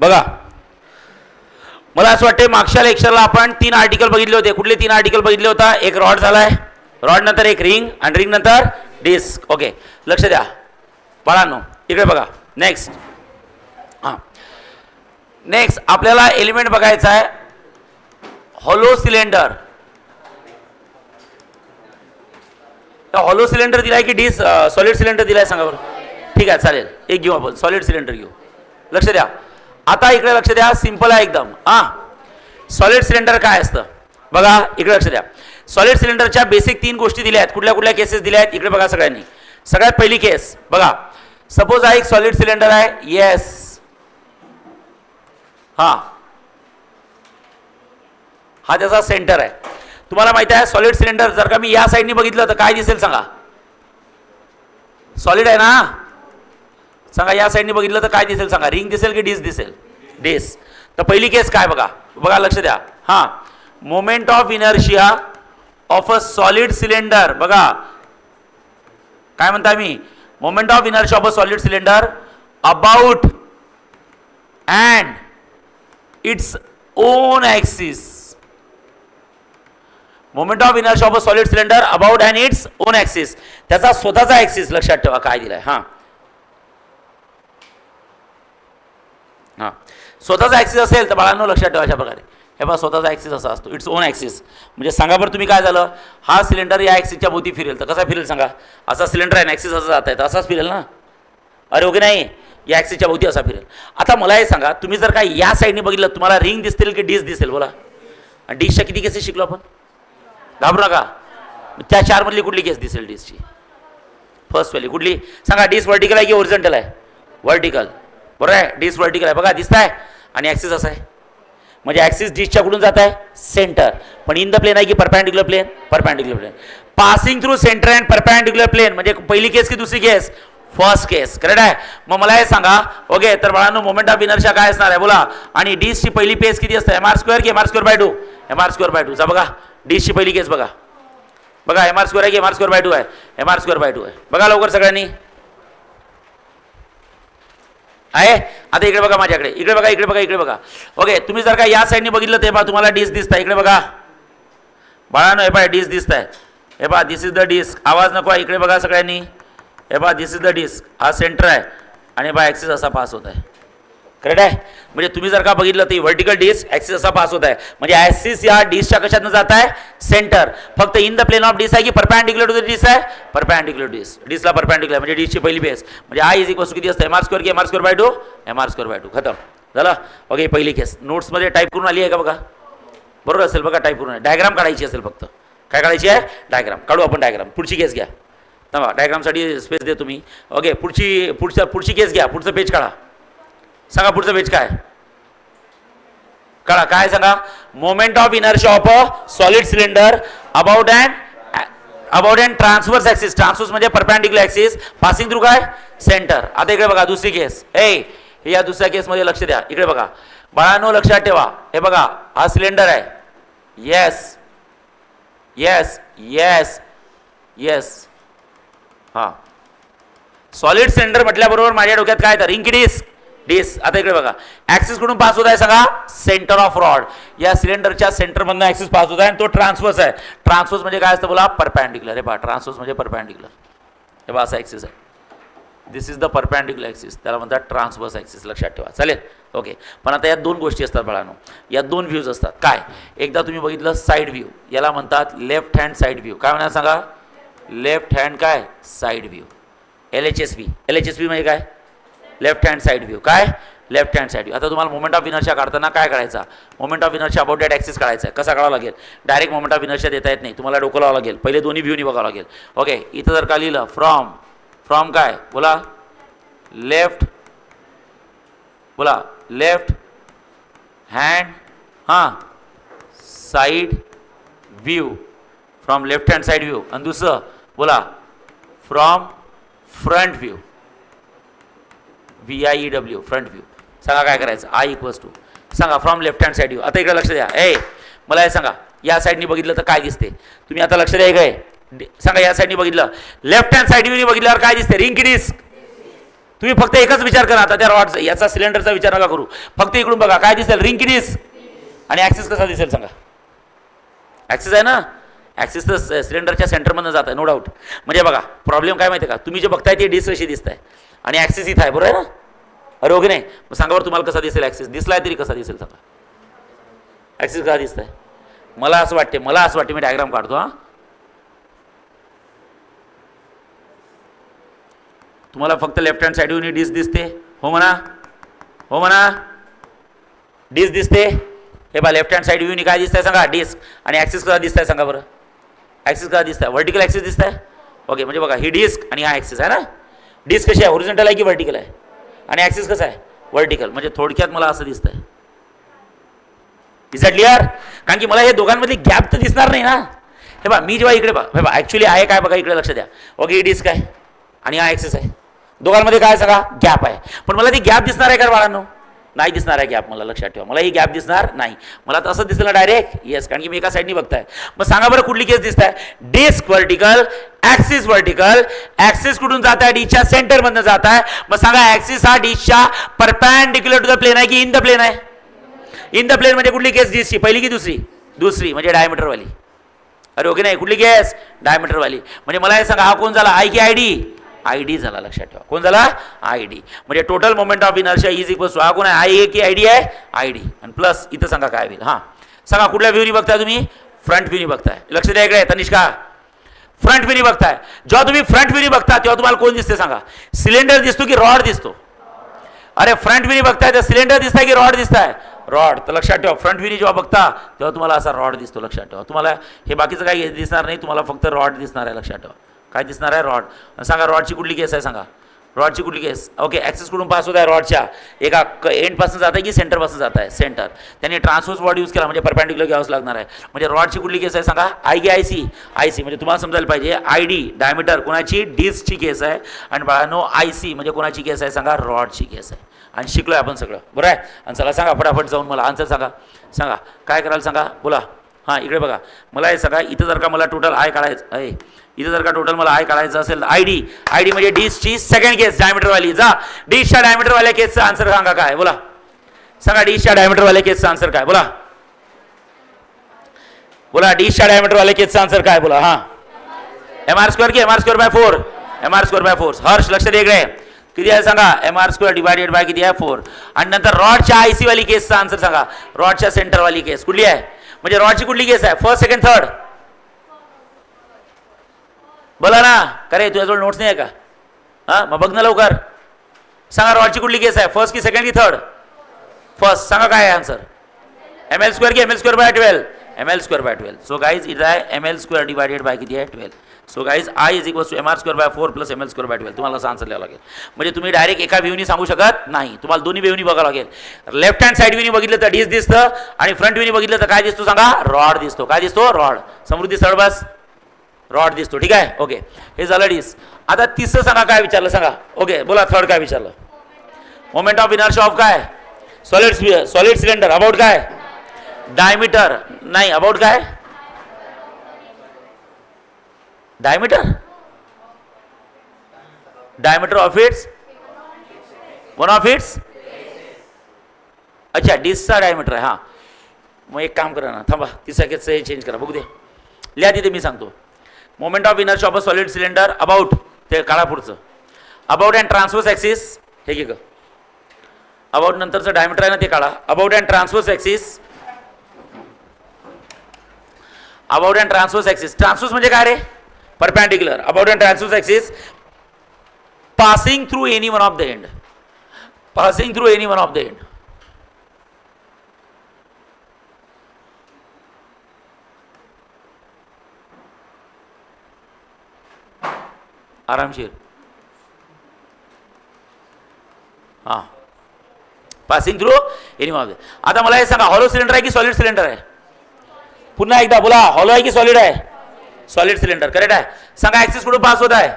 बघा मला असं वाटतं मागच्या लेक्चरला आपण 3 आर्टिकल बघितले होते. कुठले 3 आर्टिकल बघितले होता? एक रॉड झालाय, रॉड नंतर एक रिंग आणि रिंग नंतर डिस्क. ओके लक्ष द्या बाळांनो, इकडे बघा. नेक्स्ट नेक्स्ट आपल्याला एलिमेंट बघायचा आहे हॉलो सिलेंडर. हॉलो सिलेंडर दिलाय की डिस्क सॉलिड सिलेंडर दिलाय सांगा बरं. ठीक आहे चालेल, एक घेऊ आपण सॉलिड सिलेंडर घेऊ. लक्ष द्या आता इकडे लक्ष द्या, सिंपल आहे एकदम. सॉलिड सिलेंडर काय असतं बघा, इकडे लक्ष द्या. सॉलिड सिलेंडरच्या बेसिक 3 गोष्टी दिल्या आहेत. कुठल्या कुठल्या केसेस दिल्या आहेत इकडे बघा सगळ्यांनी. सगळ्यात पहिली केस बघा, सपोज हा एक सॉलिड सिलेंडर आहे. येस हा त्याचा सेंटर आहे. तुम्हाला माहिती आहे सॉलिड सिलेंडर जर का मी या साईडनी बघितलं तर काय दिसेल सांगा? सॉलिड आहे ना सांगा. या साईडनी बघितलं तर काय दिसेल सांगा? रिंग दिसेल की डिस्क दिसेल? डिस्क. तर पहिली केस काय बघा, बघा लक्ष द्या. Moment of inertia of a solid cylinder. बघा काय म्हणता मी, moment of inertia of a solid cylinder about and its own axis. Moment of inertia of a solid cylinder about and its own axis. त्याचा स्वतःचा axis लक्षात ठेवा काय दिलाय. स्वतःचा ॲक्सिस असेल तर बाळांनो लक्षात ठेवा अशा प्रकारे. हे बघा स्वतःचा ॲक्सिस असा असतो, इट्स ओन ॲक्सिस. म्हणजे सांगा बरं तुम्ही काय झालं, हा सिलेंडर या ॲक्सिसच्या भोवती फिरेल तर कसा फिरेल सांगा? असा सिलेंडर आहे ॲक्सिस असं जात आहे तर असाच फिरेल ना. अरे ओके नाही, या ॲक्सिसच्या भोवती असा फिरेल. आता मला हे सांगा, तुम्ही जर काय या साईडने बघितलं तुम्हाला रिंग दिसतील की डिस्क दिसेल? बोला. आणि डिस्कच्या किती केसेस शिकलो आपण? घाबरू नका. त्या 4 मधली कुठली केस दिसेल डिस्कची? फर्स्ट वाली कुठली सांगा? डिस्क व्हर्टिकल आहे की ओरिजिनल आहे? व्हर्टिकल. बरोबर आहे, डिस्क व्हर्टिकल आहे. बघा दिसत आहे. आणि ॲक्सिस असा आहे म्हणजे ॲक्सिस डिस्कच्या कुठून जात आहे? सेंटर. पण इन द प्लेन आहे की perpendicular plane? Perpendicular plane. Passing through centre and perpendicular plane. म्हणजे पहिली केस की दुसरी केस? फर्स्ट केस. करेक्ट आहे. मग मला हे सांगा ओके तर बाळांनो मोमेंट ऑफ इनर्शिया काय असणार आहे बोला? आणि डिस्कची पहिली केस किती असते? mr² की mr²/2? mr²/2. जा बघा डिस्कची पहिली केस बघा. बघा mr² आहे की mr²/2 आहे? mr²/2 आहे. बघा लवकर सगळ्यांनी आहे. आता इकडे बघा माझ्याकडे, इकडे बघा, इकडे बघा, इकडे बघा. ओके तुम्ही जर का या साईडने बघितलं ते बघा तुम्हाला डिस्क दिसत आहे. इकडे बघा बाळांनो, हे बघा डिस्क दिसत आहे. हे बघा दिस इज द डिस्क. आवाज नको आहे. इकडे बघा सगळ्यांनी. हे बघा दिस इज द डिस्क. हा सेंटर आहे आणि बघा ॲक्सिस असा पास होत आहे. करेक्ट आहे. म्हणजे तुम्ही जर का बघितलं तर व्हर्टिकल डिस्क ॲक्सिस असा पास होत आहे. म्हणजे ॲक्सिस या डिस्कच्या कशातनं जात आहे? सेंटर. फक्त in the plane of disc आहे की परपॅन्डिक्युलर टू द डिस्क आहे? Perpendicular disc. डिस्कला परपॅन्डिक्युलर म्हणजे डिस्कची पहिली बेस. म्हणजे आय इज इक्वल टू किती असतं? mr² की mr²/2? mr²/2. खतम झालं. ओके पहिली केस नोट्समध्ये टाईप करून आली आहे का बघा? बरोबर असेल बघा टाईप करून. डायग्राम काढायची असेल फक्त. काय काढायची आहे? डायग्राम काढू आपण. डायग्राम पुढची केस घ्या. थांबा डायग्रामसाठी स्पेस दे तुम्ही. ओके पुढची केस घ्या. पुढचं पेज काढा. सांगा पुढचं पेज काय काढा. काय सांगा? Moment of inertia of a solid cylinder about and transverse axis. Transverse म्हणजे परपॅन्डिक्युलर ॲक्सिस पासिंग थ्रू काय? सेंटर. आता इकडे बघा दुसरी केस. या दुसऱ्या केसमध्ये लक्ष द्या. इकडे बघा बाळांनो लक्षात ठेवा. हे बघा हा सिलेंडर आहे. Yes yes yes yes. Solid cylinder म्हटल्याबरोबर माझ्या डोक्यात काय तर रिंग की डिस्क? डिस्क. आता इकडे बघा ॲक्सिस कुठून पास होत आहे सांगा? Centre of rod. या सिलेंडरच्या सेंटरमधून ॲक्सिस पास होत आहे आणि तो ट्रान्सवर्स आहे. ट्रान्सवर्स म्हणजे काय असतं बोला? परपॅन्डिक्युलर. हे पहा ट्रान्सवर्स म्हणजे परपॅन्डिक्युलर. हे पहा असा ॲक्सिस आहे. दिस इज द परपॅन्डिक्युलर ॲक्सिस. त्याला म्हणतात ट्रान्सवर्स ॲक्सिस. लक्षात ठेवा. चालेल ओके. पण आता यात 2 गोष्टी असतात बाळांनो. यात 2 व्ह्यूज असतात. काय? एकदा तुम्ही बघितलं साईड व्ह्यू. याला म्हणतात लेफ्ट हँड साईड व्ह्यू. काय म्हणा सांगा? लेफ्ट हँड काय? Side view. LHSV. LHSV म्हणजे काय? Left hand side view. काय? Left hand side view. आता तुम्हाला मोमेंट ऑफ इनर्शिया काढताना काय करायचा? Moment of inertia about that axis काढायचा आहे. कसा काढावा लागेल? डायरेक्ट मोमेंट ऑफ इनर्शिया देता येत नाही. तुम्हाला डोकं लावावं लागेल. पहिले दोन्ही व्ह्यूनी बघावं लागेल. ओके इथं जर का लिहिलं फ्रॉम काय बोला? लेफ्ट बोला left hand side view. From left hand side view. आणि दुसरं बोला from front view. VIEW front view. सांगा काय करायचं? I इक्वल्स टू सांगा from left hand side view. आता इकडे लक्ष द्या. मला हे सांगा या साईडनी बघितलं तर काय दिसते? तुम्ही आता लक्ष द्या. काय सांगा या साईडनी बघितलं लेफ्ट हँड साईड व्ह्यूनी बघितल्यावर काय दिसते? रिंग की डिस्क? तुम्ही फक्त एकच विचार करा आता त्या रॉडचा, याचा सिलेंडरचा विचार नका करू. फक्त इकडून बघा काय दिसेल, रिंग की डिस्क, आणि ॲक्सिस कसा दिसेल सांगा. ॲक्सिस आहे ना, ॲक्सिस तर सिलेंडरच्या सेंटरमधून जात आहे नो डाऊट. म्हणजे बघा प्रॉब्लेम काय माहिती आहे का, तुम्ही जे बघताय ते डिस्क अशी दिसत आहे आणि ॲक्सिस इथं आहे, बरोबर आहे ना. अरे ओके नाही, मग सांगा बरं तुम्हाला कसा दिसेल ॲक्सिस, दिसलाय तरी कसा दिसेल सांगा. ॲक्सिस कसा दिसत आहे, मला असं वाटते मी डायग्राम काढतो. हां तुम्हाला फक्त लेफ्ट हँड साईडवरून डिस्क दिसते, हो म्हणा डिस्क दिसते. हे बा लेफ्ट हँड साईड व्ह्यूनी काय दिसतंय सांगा, डिस्क. आणि ॲक्सिस कसा दिसतंय सांगा बरं, ॲक्सिस कसा दिसतंय, व्हर्टिकल ॲक्सिस दिसतंय. ओके म्हणजे बघा ही डिस्क आणि हा ॲक्सिस आहे ना. डिस्क कशी आहे, हॉरिझॉन्टल आहे की व्हर्टिकल आहे, आणि ॲक्सिस कसा आहे, व्हर्टिकल. म्हणजे थोडक्यात मला असं दिसतंय. Is that clear? कारण की मला हे दोघांमधली गॅप तर दिसणार नाही ना. हे बघा मी जेव्हा इकडे बघा ॲक्च्युली आहे काय बघा, इकडे लक्ष द्या. ओके ही डिस्क आहे आणि हा ॲक्सिस आहे, दोघांमध्ये काय सांगा गॅप आहे. पण मला ती गॅप दिसणार आहे का बाळांनो, नाही दिसणार आहे गॅप. मला लक्षात ठेवा, मला ही गॅप दिसणार नाही. मला तर असं दिसलं डायरेक्ट, येस, कारण की मी एका साईडनी बघताय. मग सांगा बरं कुठली केस दिसत आहे, disc vertical, axis vertical. Axis कुठून जात आहे, डिशच्या सेंटरमधून जात आहे. मग सांगा ॲक्सिस हा डिशच्या परपॅन्डिक्युलर टू द प्लेन आहे की इन द प्लेन आहे. इन द प्लेन म्हणजे कुठली केस डिशची, पहिली की दुसरी, दुसरी म्हणजे डायमीटरवाली. अरे ओके नाही, कुठली केस, डायमीटरवाली. म्हणजे मला हे सांगा हा कोण झाला, आय की आय डी, आय डी झाला. लक्षात ठेवा कोण झाला, आय डी. म्हणजे total moment of inertia is equal to हा कोण आहे, आय ए की आय डी आहे, आय डी. आणि प्लस इथं सांगा काय होईल. हां सांगा कुठल्या व्ह्यूनी बघताय तुम्ही, फ्रंट व्ह्यूनी बघताय. लक्ष द्या इकडे तनिष्का, फ्रंट व्ह्यूनी बघताय. जेव्हा तुम्ही फ्रंट व्ह्यूनी बघता तेव्हा तुम्हाला कोण दिसते सांगा, सिलेंडर दिसतो की रॉड दिसतो. अरे फ्रंट व्ह्यूनी बघताय तर सिलेंडर दिसताय की रॉड दिसताय, रॉड. तर लक्षात ठेवा फ्रंट व्ह्यूनी जेव्हा बघता तेव्हा तुम्हाला असा रॉड दिसतो. लक्षात ठेवा, तुम्हाला हे बाकीचं काही दिसणार नाही, तुम्हाला फक्त रॉड दिसणार आहे. लक्षात ठेवा काय दिसणार आहे, रॉड. सांगा रॉडची कुठली केस आहे सांगा, रॉडची कुठली केस. ओके ॲक्सिस कुठून पास होत आहे, रॉडच्या एका एंडपासून जात आहे की सेंटरपासून जात आहे, सेंटर. त्यांनी ट्रान्सवर्स वर्ड यूज केला म्हणजे परपॅन्डिक्युलर घ्यावंच लागणार आहे. म्हणजे रॉडची कुठली केस आहे सांगा, आय की आय सी, आय सी. म्हणजे तुम्हाला समजायला पाहिजे आय डी डायमीटर कोणाची, डिस्कची केस आहे. आणि बाळांनो आय सी म्हणजे कोणाची केस आहे सांगा, रॉडची केस आहे. आणि शिकलोय आपण सगळं, बरं आहे. आणि चला सांगा फटाफट जाऊन मला आन्सर सांगा. सांगा काय कराल सांगा, बोला. हां इकडे बघा, मला हे सांगा इथं जर का मला टोटल आय काढायचं आहे, इथं जर का टोटल मला आय काढायचं असेल आय डी, आय डी म्हणजे डिस्कची सेकंड केस डायमीटरवाली. जा डिस्कच्या डायमीटरवाल्या केसचं आन्सर सांगा काय, बोला. सांगा डिस्कच्या डायमीटरवाल्या केसचं आन्सर काय, बोला. बोला डिस्कच्या डायमीटरवाल्या केसचं आन्सर काय, बोला. हां एम आर स्क्वेअर की M R square by 4, M R square by 4. Harsh लक्ष दे इकडे, किती आहे सांगा, M R square divided by किती आहे 4. आणि नंतर रॉडच्या आय सी वाली केसचं आन्सर सांगा, रॉडच्या सेंटरवाली केस कुठली आहे. म्हणजे रॉडची कुठली केस आहे, फर्स्ट सेकंड थर्ड, बोला ना. करे तुझ्याजवळ नोट्स नाही आहे का, हां मग बघ ना लवकर. सांगा रॉडची कुठली केस आहे, फर्स्ट की सेकंड की थर्ड, फर्स्ट. सांगा काय आहे आन्सर, एम एल स्क्वेअर की M L square by 12, M L square by 12. So guys इथं आहे M L square divided by किती आहे 12. So guys I is equals to M R square by 4 plus M L square by 12. तुम्हाला असं answer लिहावं लागेल. म्हणजे तुम्ही डायरेक्ट एका व्ह्यूनी सांगू शकत नाही, तुम्हाला दोन्ही व्ह्यूनी बघावं लागेल. लेफ्ट हँड साईड व्ह्यूनी बघितलं तर डिस्क दिसतं आणि फ्रंट व्ह्यूनी बघितलं तर काय दिसतो सांगा, रॉड दिसतो. काय दिसतो, रॉड. समृद्धी सरळ बस, रॉड दिसतो. ठीक आहे ओके, हे झालं डिस्क. आता तिसरं सांगा काय विचारलं सांगा. ओके बोला थर्ड काय विचारलं, मोमेंट ऑफ इनर्शिया ऑफ काय, सॉलिड सिलेंडर. अबाउट काय, डायमीटर नाही, अबाउट काय, diameter, diameter of its, one of its. अच्छा डिस्कचा डायमीटर आहे. हां मग एक काम करा ना, थांबा तिसरा केसचं हे चेंज करा, बघू दे. लिहा तिथे मी सांगतो. Moment of inertia of a solid cylinder about, ते काळा पुढचं, अबाउट अँड ट्रान्सवर्स ॲक्सिस. हे घे ग, अबाउट नंतरचं डायमीटर आहे ना ते काढा. About and transverse axis, about and transverse axis. Transverse म्हणजे काय रे, perpendicular. About and transverse axis passing through any one of the end, passing through any one of the end. आरामशीर. हां passing through any one of the. आता मला हे सांगा hollow cylinder आहे की सॉलिड सिलेंडर आहे, पुन्हा एकदा बोला, हॉलो आहे की सॉलिड आहे, सॉलिड सिलेंडर. करेक्ट आहे. सांगा ऍक्सिस कुठून पास होत आहे,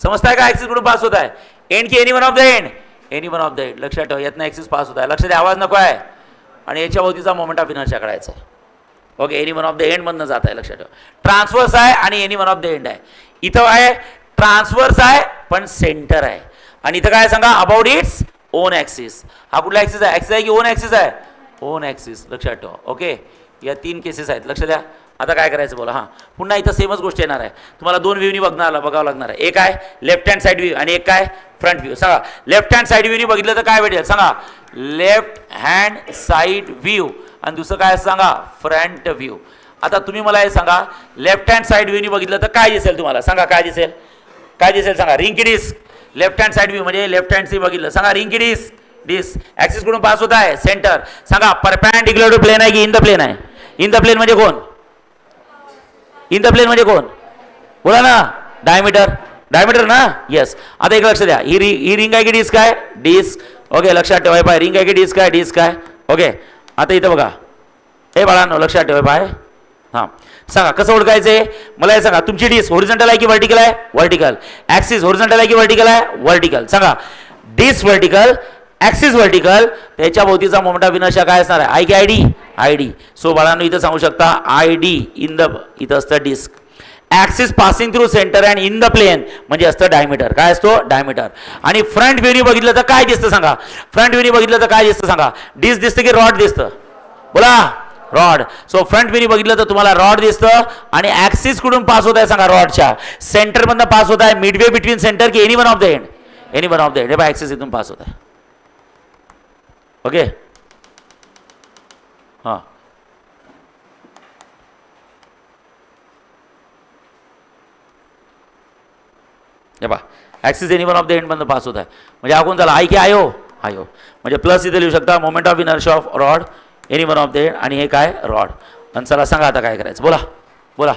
समजताय का, ऍक्सिस कुठून पास होत आहे, एंड की any one of the end, any one of the end. लक्षात ठेवा यातनं ऍक्सिस पास होत आहे. लक्षात द्या आवाज नको आहे. आणि याच्या भोवतीचा मोमेंट ऑफ इनर्शिया काढायचा. Okay any one of the end मधनं जात आहे. लक्षात ठेवा ट्रान्सवर्स आहे आणि any one of the end आहे. इथं आहे ट्रान्सवर्स आहे पण सेंटर आहे. आणि इथं काय सांगा अबाउट इट्स ओन ॲक्सिस. हा कुठला ॲक्सिस आहे? ॲक्सिस आहे की ओन ॲक्सिस आहे? On axis. लक्षात ठेवा. ओके, या 3 केसेस आहेत, लक्ष द्या. आता काय करायचं बोला. हां, पुन्हा इथं सेमच गोष्ट येणार आहे. तुम्हाला 2 व्ह्यूनी बघावं लागणार आहे. एक आहे लेफ्ट हँड साईड व्ह्यू आणि एक काय फ्रंट व्ह्यू. सांगा लेफ्ट हँड साईड व्ह्यूनी बघितलं तर काय भेटेल सांगा? Left hand side view. आणि दुसरं काय सांगा? Front view. आता तुम्ही मला हे सांगा लेफ्ट हँड साईड व्ह्यूनी बघितलं तर काय दिसेल तुम्हाला? सांगा काय दिसेल? काय दिसेल सांगा? रिंग की disc. Left hand side view म्हणजे लेफ्ट हँड सी बघितलं. सांगा रिंग की डिस्क? डिस्क. ॲक्सिस कडून पास होत आहे सेंटर. सांगा परपेंडिक्युलर टू प्लेन आहे की इन द प्लेन आहे? इन द प्लेन म्हणजे कोण? इन द प्लेन म्हणजे कोण? बोला ना. डायमीटर. डायमीटर ना. येस. आता एक लक्ष द्या. ही रिंग आहे की डिस्क आहे? डिस्क. ओके, लक्षात ठेवाय पाय. रिंग आहे की डिस्क आहे? डिस्क आहे. ओके, आता इथं बघा. हे बाळांनो लक्षात ठेवाय पाय. हां, सांगा कसं ओळखायचंय मला हे सांगा. तुमची डिस्क हॉरिझॉन्टल आहे की व्हर्टिकल आहे? व्हर्टिकल. ॲक्सिस हॉरिझॉन्टल आहे की व्हर्टिकल आहे? व्हर्टिकल. सांगा डिस्क व्हर्टिकल, ॲक्सिस व्हर्टिकल, त्याच्या भोवतीचा मोमेंट ऑफ इनर्शिया काय असणार आहे? आय की I D? I D. So बाळांनो इथं सांगू शकता आय डी इन द, इथं असतं disc. Axis passing through centre and in the plane म्हणजे असतं डायमीटर. काय असतो? डायमीटर. आणि फ्रंट व्ह्यूनी बघितलं तर काय दिसतं सांगा? फ्रंट व्ह्यूनी बघितलं तर काय दिसतं सांगा? डिस्क दिसतं की रॉड दिसतं? बोला. रॉड. सो फ्रंट व्ह्यूनी बघितलं तर तुम्हाला रॉड दिसतं आणि ॲक्सिस कडून पास होत आहे सांगा? रॉडच्या सेंटरमधनं पास होत आहे. मिडवे बिटवीन सेंटर की any one of the end? Any one of the end. हे ॲक्सिस इथून पास होत आहे. ओके. हां, हे पहा axis any one of the एंडमधनं पास होत आहे म्हणजे हा कोण झाला? आय की आयो? आयो. म्हणजे प्लस इथे लिहू शकता moment of inertia of rod any one of the end. आणि हे काय? रॉड. आणि चला सांगा आता काय करायचं? बोला बोला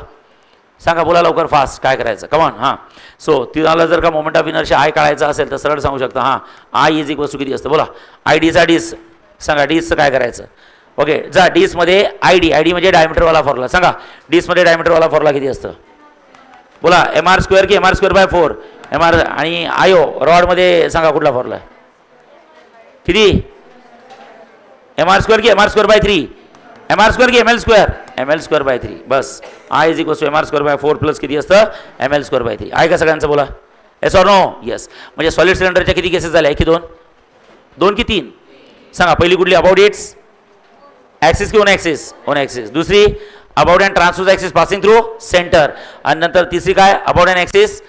सांगा. बोला लवकर फास्ट. काय करायचं? कमॉन. हां, सो तुम्हाला जर का मोमेंट ऑफ इनर्शिया आय काढायचा असेल तर सरळ सांगू शकता. हां, आय इज इक्वल्स टू किती असतं? बोला. आय डीचा डिस. सांगा डिसचं काय करायचं? ओके, जा डिसमध्ये आय डी. आय डी म्हणजे डायमीटरवाला फॉर्म्युला. सांगा डिसमध्ये डायमीटरवाला फॉर्म्युला किती असतं? बोला. एम आर स्क्वेअर की M R square by 4? M R. आणि आयो रॉडमध्ये सांगा कुठला फॉर्म्युला आहे? किती? एम आर स्क्वेअर की M R square by 3? M R square की M L square? M L square by 3. बस. I is equals to M R square by 4 plus किती असतं? M L square by 3. आहे का सगळ्यांचं? बोला. Yes or no? येस. म्हणजे solid सिलेंडरच्या किती केसेस झाल्या? की 2? 2 की 3? सांगा. पहिली कुठली? अबाउट इट्स ॲक्सिस की ओन ॲक्सिस? Own axis. दुसरी about and transverse axis passing through centre. आणि नंतर तिसरी काय? About and axis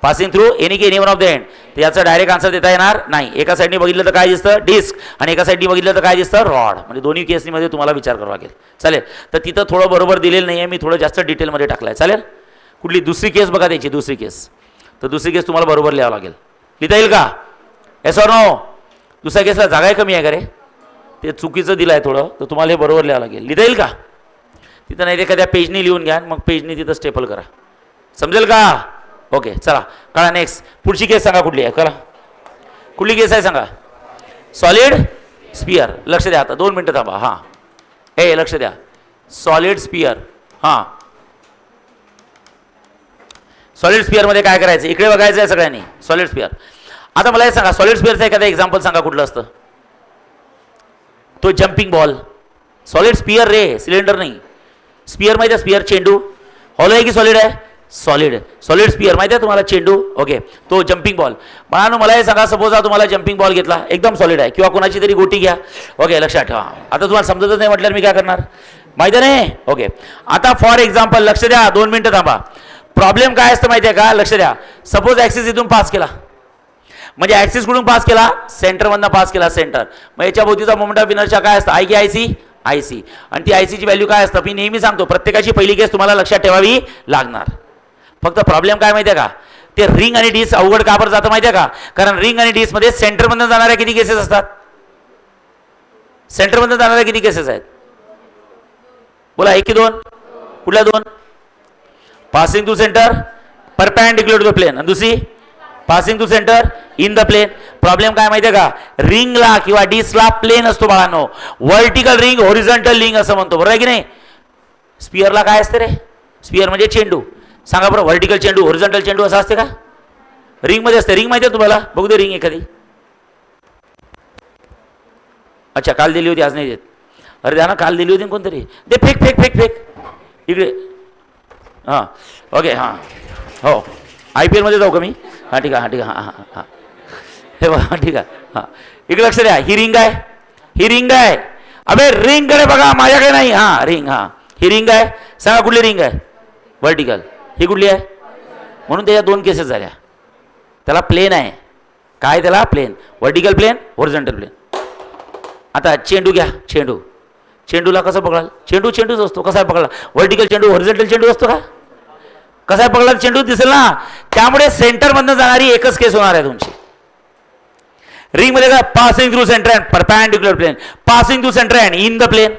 passing through any की any one of the end. तर याचा डायरेक्ट आन्सर देता येणार नाही. एका साईडने बघितलं तर काय दिसतं? डिस्क. आणि एका साईडने बघितलं तर काय दिसतं? रॉड. म्हणजे दोन्ही केसमध्ये तुम्हाला विचार करावा लागेल. चालेल. तर तिथं थोडं बरोबर दिलेलं नाही आहे, मी थोडं जास्त डिटेलमध्ये टाकलं आहे. चालेल. कुठली दुसरी केस बघा त्याची? दुसरी केस. तर दुसरी केस तुम्हाला बरोबर लिहावं लागेल. लिहिता येईल का? Yes or no? दुसऱ्या केसला जागाही कमी आहे का रे? ते चुकीचं दिलं आहे थोडं, तर तुम्हाला हे बरोबर लिहावं लागेल. लिहिता येईल का? तिथं नाही ते एखाद्या पेजनी लिहून घ्या, मग पेजनी तिथं स्टेपल करा. समजेल का? ओके, चला कळा. नेक्स्ट पुढची केस सांगा कुठली आहे? कळा कुठली केस आहे सांगा? Solid sphere. लक्ष द्या. आता 2 मिनटं थांबा. हां, हे लक्ष द्या. Solid sphere. हां, सॉलिड स्पियरमध्ये काय करायचं? इकडे बघायचं आहे सगळ्यांनी. Solid sphere. आता मला हे सांगा सॉलिड स्पियरचं एखादं एक्झाम्पल सांगा कुठलं असतं? तो जम्पिंग बॉल. सॉलिड स्पियर रे, सिलेंडर नाही. स्पियर माहिती आहे? स्पियर चेंडू. हॉलो आहे की सॉलिड आहे? सॉलिड. सॉलिड स्पियर माहिती आहे तुम्हाला? चेंडू. ओके, तो जम्पिंग बॉल. बाळांनो मला हे सांगा, सपोज हा तुम्हाला जम्पिंग बॉल घेतला, एकदम सॉलिड आहे, किंवा कोणाची तरी गोटी घ्या. ओके, लक्षात ठेवा. आता तुम्हाला समजतच नाही म्हटल्यावर मी काय करणार? माहिती नाही? ओके, आता फॉर एक्झाम्पल लक्ष द्या. 2 मिनटं थांबा. प्रॉब्लेम काय असतं माहिती आहे का? लक्ष द्या. सपोज ॲक्सिस इथून पास केला, म्हणजे ॲक्सिस कडून पास केला, सेंटरमधनं पास केला, सेंटर. मग याच्या भोवतीचा मोमेंट ऑफ इनर्शिया काय असतं? आय की आय सी? I C. आणि ती आय सीची व्हॅल्यू काय असतं? मी नेहमी सांगतो, प्रत्येकाची पहिली केस तुम्हाला लक्षात ठेवावी लागणार. फक्त प्रॉब्लेम काय माहिती आहे का? ते रिंग आणि डिस्क अवघड का बरं जातं माहिती आहे का? कारण रिंग आणि डिस्कमध्ये सेंटरमधनं जाणाऱ्या किती केसेस असतात? सेंटरमधनं जाणाऱ्या किती केसेस आहेत? बोला. 1 की 2? कुठल्या 2? Passing to centre perpendicular to the plane, आणि दुसरी passing to centre in the plane. Problem काय माहिती आहे का? रिंगला किंवा डिस्कला प्लेन असतो बाळांनो. व्हर्टिकल रिंग, हॉरिझॉन्टल रिंग असं म्हणतो, बरोबर आहे की नाही? स्पियरला काय असते रे? स्पियर म्हणजे चेंडू. सांगा बरं, व्हर्टिकल चेंडू, हॉरिझॉन्टल चेंडू असं असते का? रिंगमध्ये असते. रिंग माहिती आहे तुम्हाला? बघू दे रिंग एखादी. अच्छा, काल दिली होती, आज नाही देत. अरे द्या ना, काल दिली होती कोणतरी. दे, फेक फेक फेक फेक इकडे. हां, ओके. हां, हो IPL मध्ये जाऊ का मी? हां ठीक आहे, हां ठीक आहे, हां हां हां हे बघा ठीक आहे. हां इकडे लक्ष द्या. ही रिंग आहे, ही रिंग आहे. अबे रिंगकडे बघा, माझ्याकडे नाही. हां रिंग, हां ही रिंग आहे. सांगा कुठली रिंग आहे? व्हर्टिकल. ही कुठली आहे? म्हणून त्याच्या दोन केसेस झाल्या. त्याला प्लेन आहे. काय त्याला? Plane. Vertical plane, horizontal plane. आता चेंडू घ्या. चेंडू, चेंडूला कसं पकडाल? चेंडू चेंडूच असतो. कसा पकडला? व्हर्टिकल चेंडू हॉरिझॉन्टल चेंडू असतो का? कसा पकडला चेंडू दिसेल ना. त्यामुळे सेंटरमधनं जाणारी एकच केस होणार आहे तुमची. रिंग मध्ये का? Passing through centre and perpendicular plane, passing through centre and in the plane.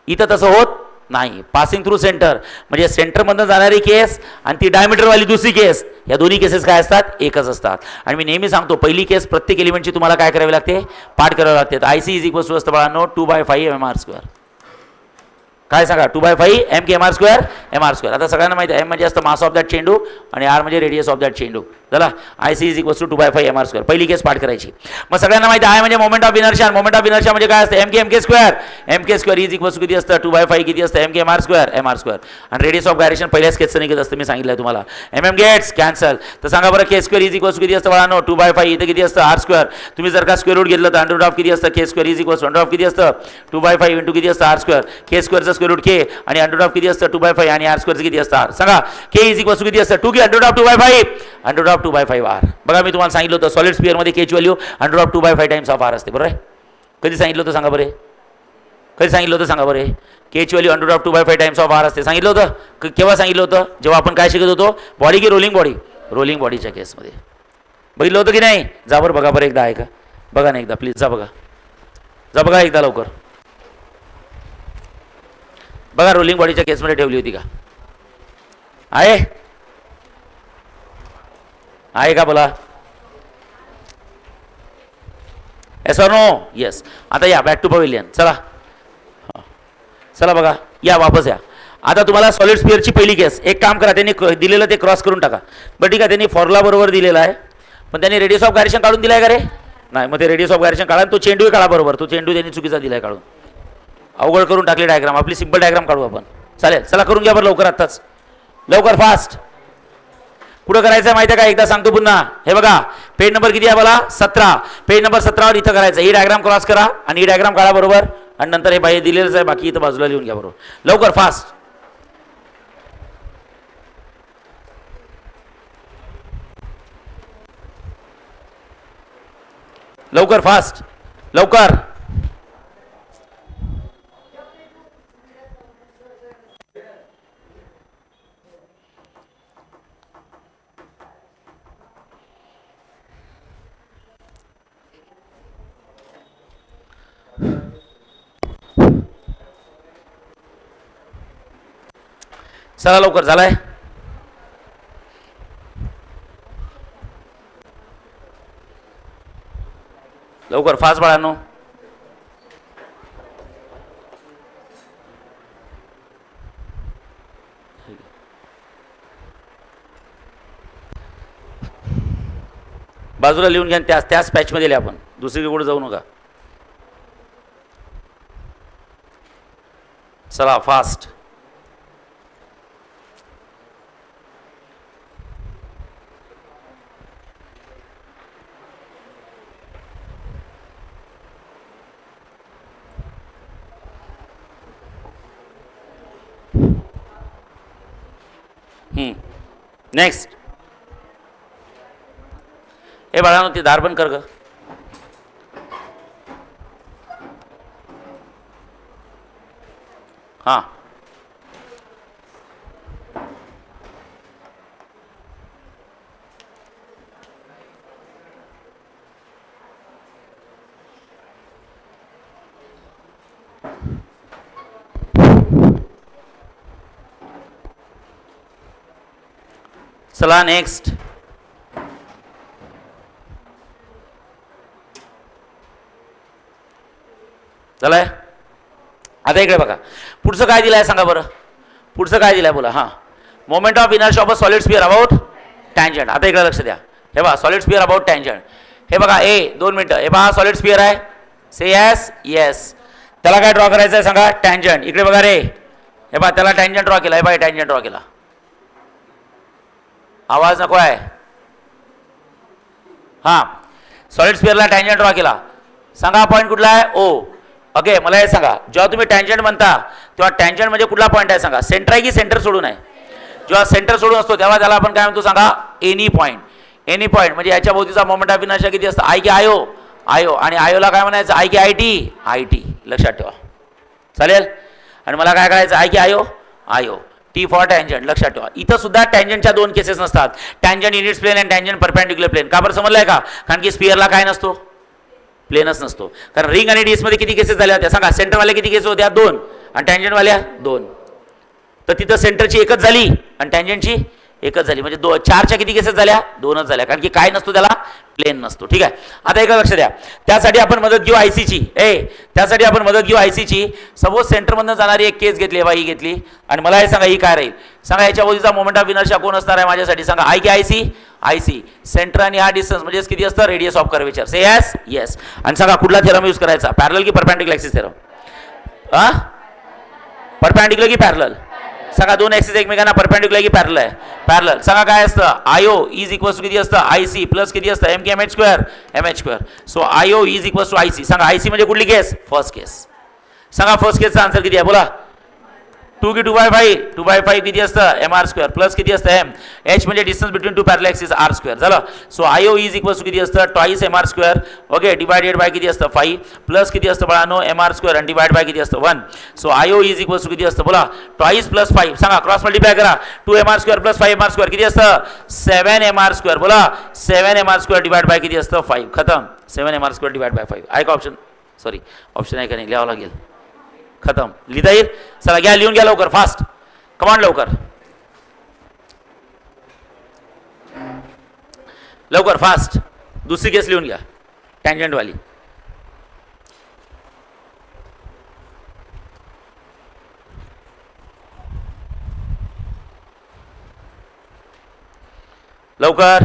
इथं तसं होत नाही. पासिंग थ्रू सेंटर म्हणजे सेंटरमधनं जाणारी केस आणि ती डायमीटरवाली दुसरी केस, या दोन्ही केसेस काय असतात? एकच असतात. आणि मी नेहमी सांगतो पहिली केस प्रत्येक एलिमेंटची तुम्हाला काय करावी लागते? पाठ करावी लागते. IC इज इक्वल्स टू असतं बाळांनो 2/5 mr². काय सांगा? 2/5 mk² mr². आता सगळ्यांना माहिती आहे M म्हणजे असतं मास ऑफ दॅट चेंडू आणि R म्हणजे रेडियस ऑफ दॅट चेंडू. चला IC is equals to 2/5 mr². पहिली केस पाठ करायची. मग सगळ्यांना माहिती आहे I म्हणजे moment of inertia. Moment of inertia म्हणजे काय असतं? mk². mk² is equals to किती असतं? 2/5 किती असतं? mk² आणि रेडियस ऑफ गायरेशन पहिल्याच केसचं निघत असतं. मी सांगितलं तुम्हाला. Gets cancel. तर सांगा बरं k² इज इक्वल्स टू किती असतं बाळांनो? 2/5. इथं किती असतं? r². तुम्ही जर का स्क्वेअर रूट घेतलं तर अंडर ऑफ किती असतं? k² is equals under of किती असतं? 2/5 इंटू किती असतं? r². k² चं स्क्वेअर रूट k आणि अंडर ऑफ किती असतं? 2/5 आणि r² किती असतं? सांगा k इज इक्वल्स टू किती असतं? 2 की under of 2/5 under of 2/5 r. बघा मी तुम्हाला सांगितलं होतं सॉलिड स्पिअर मध्ये k ची value under of 2/5 times of r असते. बरोबर आहे? कधी सांगितलं होतं सांगा बरे? कधी सांगितलं होतं सांगा बरे? k ची value under of 2/5 times of r असते. सांगितलं होतं? केव्हा सांगितलं होतं? जेव्हा आपण काय शिकत होतो? बॉडी की रोलिंग बॉडी? रोलिंग बॉडीच्या केसमध्ये. बघितलं होतं की नाही? जा बरं बघा बरं एकदा. आहे का? बघा ना एकदा प्लीज. जा बघा, जा बघा एकदा लवकर. बघा रोलिंग बॉडीच्या केसमध्ये ठेवली होती का? आहे? आहे का बोला? Yes or no? येस. आता या बॅक टू पवेलियन. चला चला बघा या वापस या. आता तुम्हाला सॉलिड स्पिअरची पहिली केस. एक काम करा, त्यांनी दिलेलं ते क्रॉस करून टाका. बरं ठीक आहे, त्यांनी फॉर्म्युला बरोबर दिलेला आहे पण त्यांनी रेडियस ऑफ गायरेशन काढून दिलाय का रे? नाही. मग ते रेडियस ऑफ गायरेशन काढा. तो चेंडू काढा बरोबर. तो चेंडू त्यांनी चुकीचा दिलाय काढून. अवघड करून टाकली डायग्राम. आपली सिंपल डायग्राम काढू आपण. चालेल. चला करून घ्या बरं लवकर, आत्ताच लवकर फास्ट. कुठं करायचं माहिती आहे का? एकदा सांगतो पुन्हा. हे बघा पेज नंबर किती आहे मला? 17. पेज नंबर 17वर इथं करायचं. ही डायग्राम क्रॉस करा आणि ही डायग्राम काढा बरोबर. आणि नंतर हे बाहेर दिलेलंच आहे, बाकी इथं बाजूला लिहून घ्या बरोबर. लवकर फास्ट. लवकर फास्ट लवकर. चला लवकर. झालाय? लवकर फास्ट बाळांनो. बाजूला लिहून घ्या. त्याच पॅचमध्ये लिहा. आपण दुसरीकडे कुठे जाऊ नका. चला फास्ट. नेक्स्ट. हे बाळांनो ते दार बंद कर ग. हां चला नेक्स्ट. चला आता इकडे बघा. पुढचं काय दिलंय सांगा बरं? पुढचं काय दिलंय बोला. हां moment of inertia of a solid sphere about tangent. आता इकडे लक्ष द्या. हे बघा सॉलिड स्पिअर अबाउट टँजंट. हे बघा 2 मिनिटं. हे बघा सॉलिड स्पिअर आहे. से यस येस. त्याला काय ड्रॉ करायचं आहे सांगा? टँजंट. इकडे बघा रे. हे बघा त्याला टँजंट ड्रॉ केला. हे बघा टँजंट ड्रॉ केला. आवाज नको आहे. हां, सॉलिड स्पिअरला टँजंट ड्रॉ केला. सांगा पॉईंट कुठला आहे? ओ. ओके, मला हे सांगा, जेव्हा तुम्ही टँजंट म्हणता तेव्हा टँजंट म्हणजे कुठला पॉईंट आहे सांगा? सेंटर आहे की सेंटर सोडून आहे? जेव्हा सेंटर सोडून असतो तेव्हा त्याला आपण काय म्हणतो सांगा? Any point. एनी पॉईंट म्हणजे याच्या भोवतीचा मोमेंट ऑफ इनर्शिया किती असतं? आय की आयो? आयो. आणि आयोला काय म्हणायचं? आय की आय टी? I T. लक्षात ठेवा, चालेल. आणि मला काय करायचं? आय की I O? I O. T for tangent. लक्षात ठेवा, इथं सुद्धा टँजंटच्या दोन केसेस नसतात, tangent in its plane and tangent perpendicular plane. का बरं समजलंय का? कारण की स्पिअरला काय नसतो? प्लेनच नसतो. कारण रिंग आणि डिस्कमध्ये किती केसेस झाल्या होत्या सांगा? सेंटरवाल्या किती केसेस होत्या? 2. आणि टँजंटवाल्या 2. तर तिथं सेंटरची एकच झाली आणि टँजंटची एकच झाली. म्हणजे 4च्या किती केसेस झाल्या? 2च झाल्या. कारण की काय नसतो त्याला? प्लेन नसतो. ठीक आहे, आता एका लक्ष द्या. त्यासाठी आपण मदत घेऊ आयसीची. त्यासाठी आपण मदत घेऊ आयसीची. सपोज सेंटरमधून जाणारी एक केस घेतली, बाई घेतली, आणि मला हे सांगा ही काय राहील सांगा? याच्या बाजूचा मोमेंट ऑफ इनर्शिया कोण असणार आहे माझ्यासाठी सांगा? आय की आयसी? आयसी. सेंटर आणि हा डिस्टन्स म्हणजे किती असतं? Radius of curvature. Say yes? Yes. आणि सांगा कुठला थेरम यूज करायचा? पॅरलल की परपेंडिक्युलर ॲक्सिस थेरम? परपेंडिक्युलर की पॅरलल? सांगा, दोन ॲक्सिस एकमेकांना परपेंडिक्युलर की पॅरलल आहे? पॅरलल. सांगा काय असतं? आयो इज इक्वल्स टू किती असतं? आयसी प्लस किती असतं? एम की M H square? M H square. So I O is equals to I C. सांगा आयसी म्हणजे कुठली केस? फर्स्ट केस. सांगा फर्स्ट केसचा आन्सर किती आहे? बोला. 2 की 2/5? 2/5 किती असतं? एम आर स्क्वेअर प्लस किती असतं? एम. एच म्हणजे distance between two parallel axis, R square. झालं. So I O is equals to किती असतं? Twice M R square. Okay, divided by किती असतं? 5 प्लस किती असतं बाळांनो? एम आर स्क्वेअर आणि डिवाइड बाय किती असतं? 1. So I O is equals to किती असतं? बोला. Twice plus 5. सांगा क्रॉस मल्टिप्लाय करा. 2 M R square plus 5 M R square किती असतं? 7 एम आर स्क्वेअर. बोला. 7 M R square divide by किती असतं? 5. खतम. 7 M R square divide by 5 आहे का ऑप्शन? सॉरी, ऑप्शन आहे का नाही? लिहावं लागेल. खतम. लिहिता येईल? चला घ्या, लिहून घ्या लवकर, फास्ट. कमांड लवकर लवकर फास्ट. दुसरी केस लिहून घ्या, टँजंट वाली. लवकर.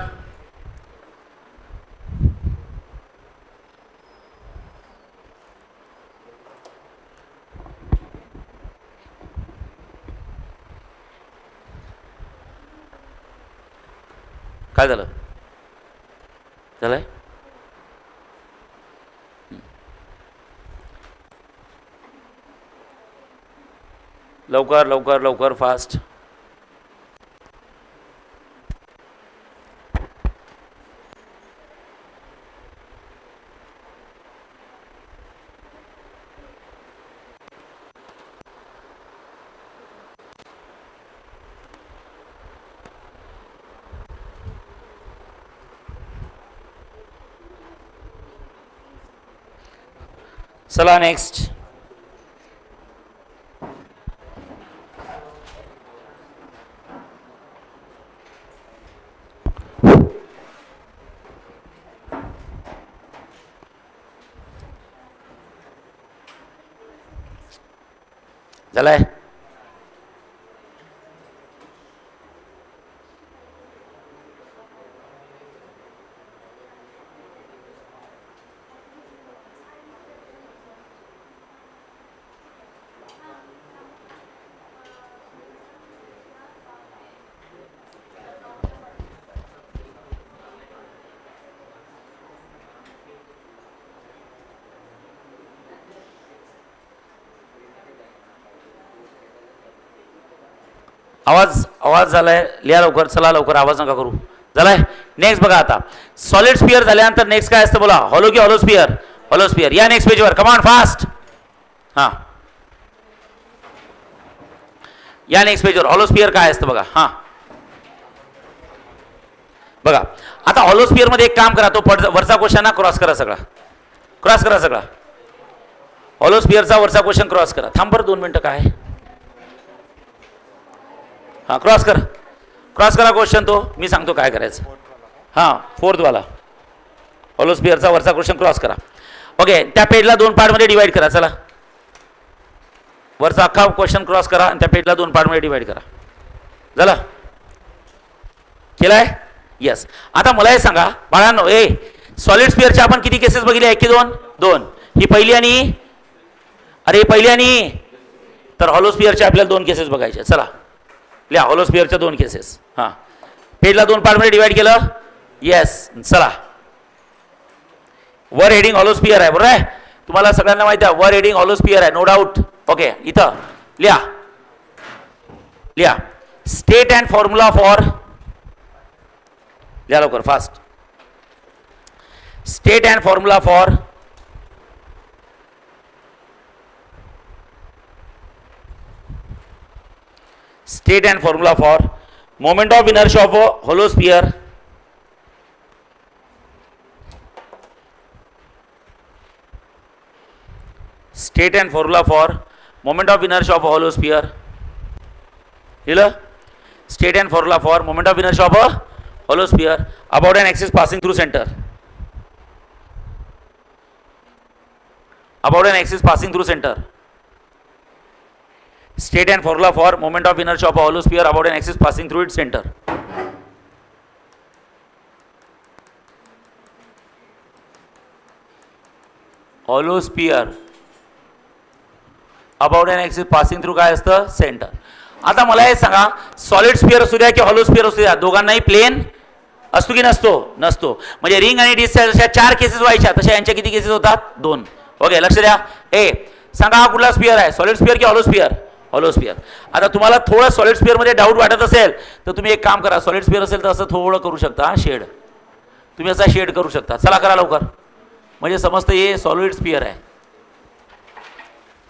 काय झालं? झालंय? लवकर लवकर लवकर फास्ट. चला नेक्स्ट. झालाय? आवाज आवाज झालाय? लिहा लवकर, चला लवकर, आवाज नका करू. झालाय? नेक्स्ट बघा. आता सॉलिड स्पिअर झाल्यानंतर नेक्स्ट काय असतं बोला? हॉलो की हॉलो स्पिअर? Hollow sphere. या नेक्स्ट पेजवर, कमांड फास्ट. हां, या नेक्स्ट पेजवर हॉलो स्पिअर काय असतं बघा. हां बघा, आता हॉलो स्पिअर मध्ये एक काम करा, तो वरचा क्वेश्चन ना क्रॉस करा, सगळा क्रॉस करा, सगळा हॉलो स्पिअरचा वरचा क्वेश्चन क्रॉस करा. थांब बरं 2 मिनिटं. काय? हां, क्रॉस करा, क्रॉस करा क्वेश्चन, तो मी सांगतो काय करायचं. हां, 4th वाला हॉलो स्पिअरचा वरचा क्वेश्चन क्रॉस करा. ओके, त्या पेजला 2 पार्टमध्ये डिवाइड करा. चला, वरचा अख्खा क्वेश्चन क्रॉस करा आणि त्या पेजला 2 पार्टमध्ये डिवाइड करा. झालं? केलाय? येस. आता मला हे सांगा बाळांनो, सॉलिड स्पिअरच्या आपण किती केसेस बघितले? 1 की 2? 2. ही पहिली आणि अरे पहिली आणि तर हॉलो स्पिअरच्या आपल्याला 2 केसेस बघायचे. चला लिहा, हॉलो स्पिअरच्या 2 केसेस. हां, पेजला 2 पार्टमध्ये डिवाइड केलं. येस, चला. वर हेडिंग हॉलो स्पियर आहे, बरोबर आहे. तुम्हाला सगळ्यांना माहिती आहे वर हेडिंग हॉलो स्पियर आहे, नो डाऊट. ओके, इथं लिहा लिहा स्टेट अँड फॉर्म्युला फॉर, लिहा लवकर fast. State and formula for state and formula for moment of inertia of a hollow sphere state and formula for moment of inertia of a hollow sphere. State and formula for moment of inertia of a hollow sphere about an axis passing through center. About an axis passing through center. State and formula for moment of inertia of a hollow sphere about an axis passing through its center. Hollow sphere about an axis passing through काय असतं, centre. आता मला हे सांगा, solid sphere असू द्या की hollow sphere असू द्या, दोघांनाही प्लेन असतो की नसतो, नसतो. म्हणजे रिंग आणि डिस्क अशा 4 केसेस व्हायच्या, तशा यांच्या किती केसेस होतात, 2. ओके, लक्ष द्या. सांगा हा कुठला स्पियर आहे, सॉलिड स्पियर की हॉलो स्पियर, हॉलो स्पियर. आता तुम्हाला थोडं सॉलिड स्पियर मध्ये डाऊट वाटत असेल तर तुम्ही एक काम करा, सॉलिड स्पियर असेल तर असं थोडं करू शकता, शेड. तुम्ही असा शेड करू शकता. चला करा लवकर, म्हणजे समजतं हे सॉलिड स्पियर आहे.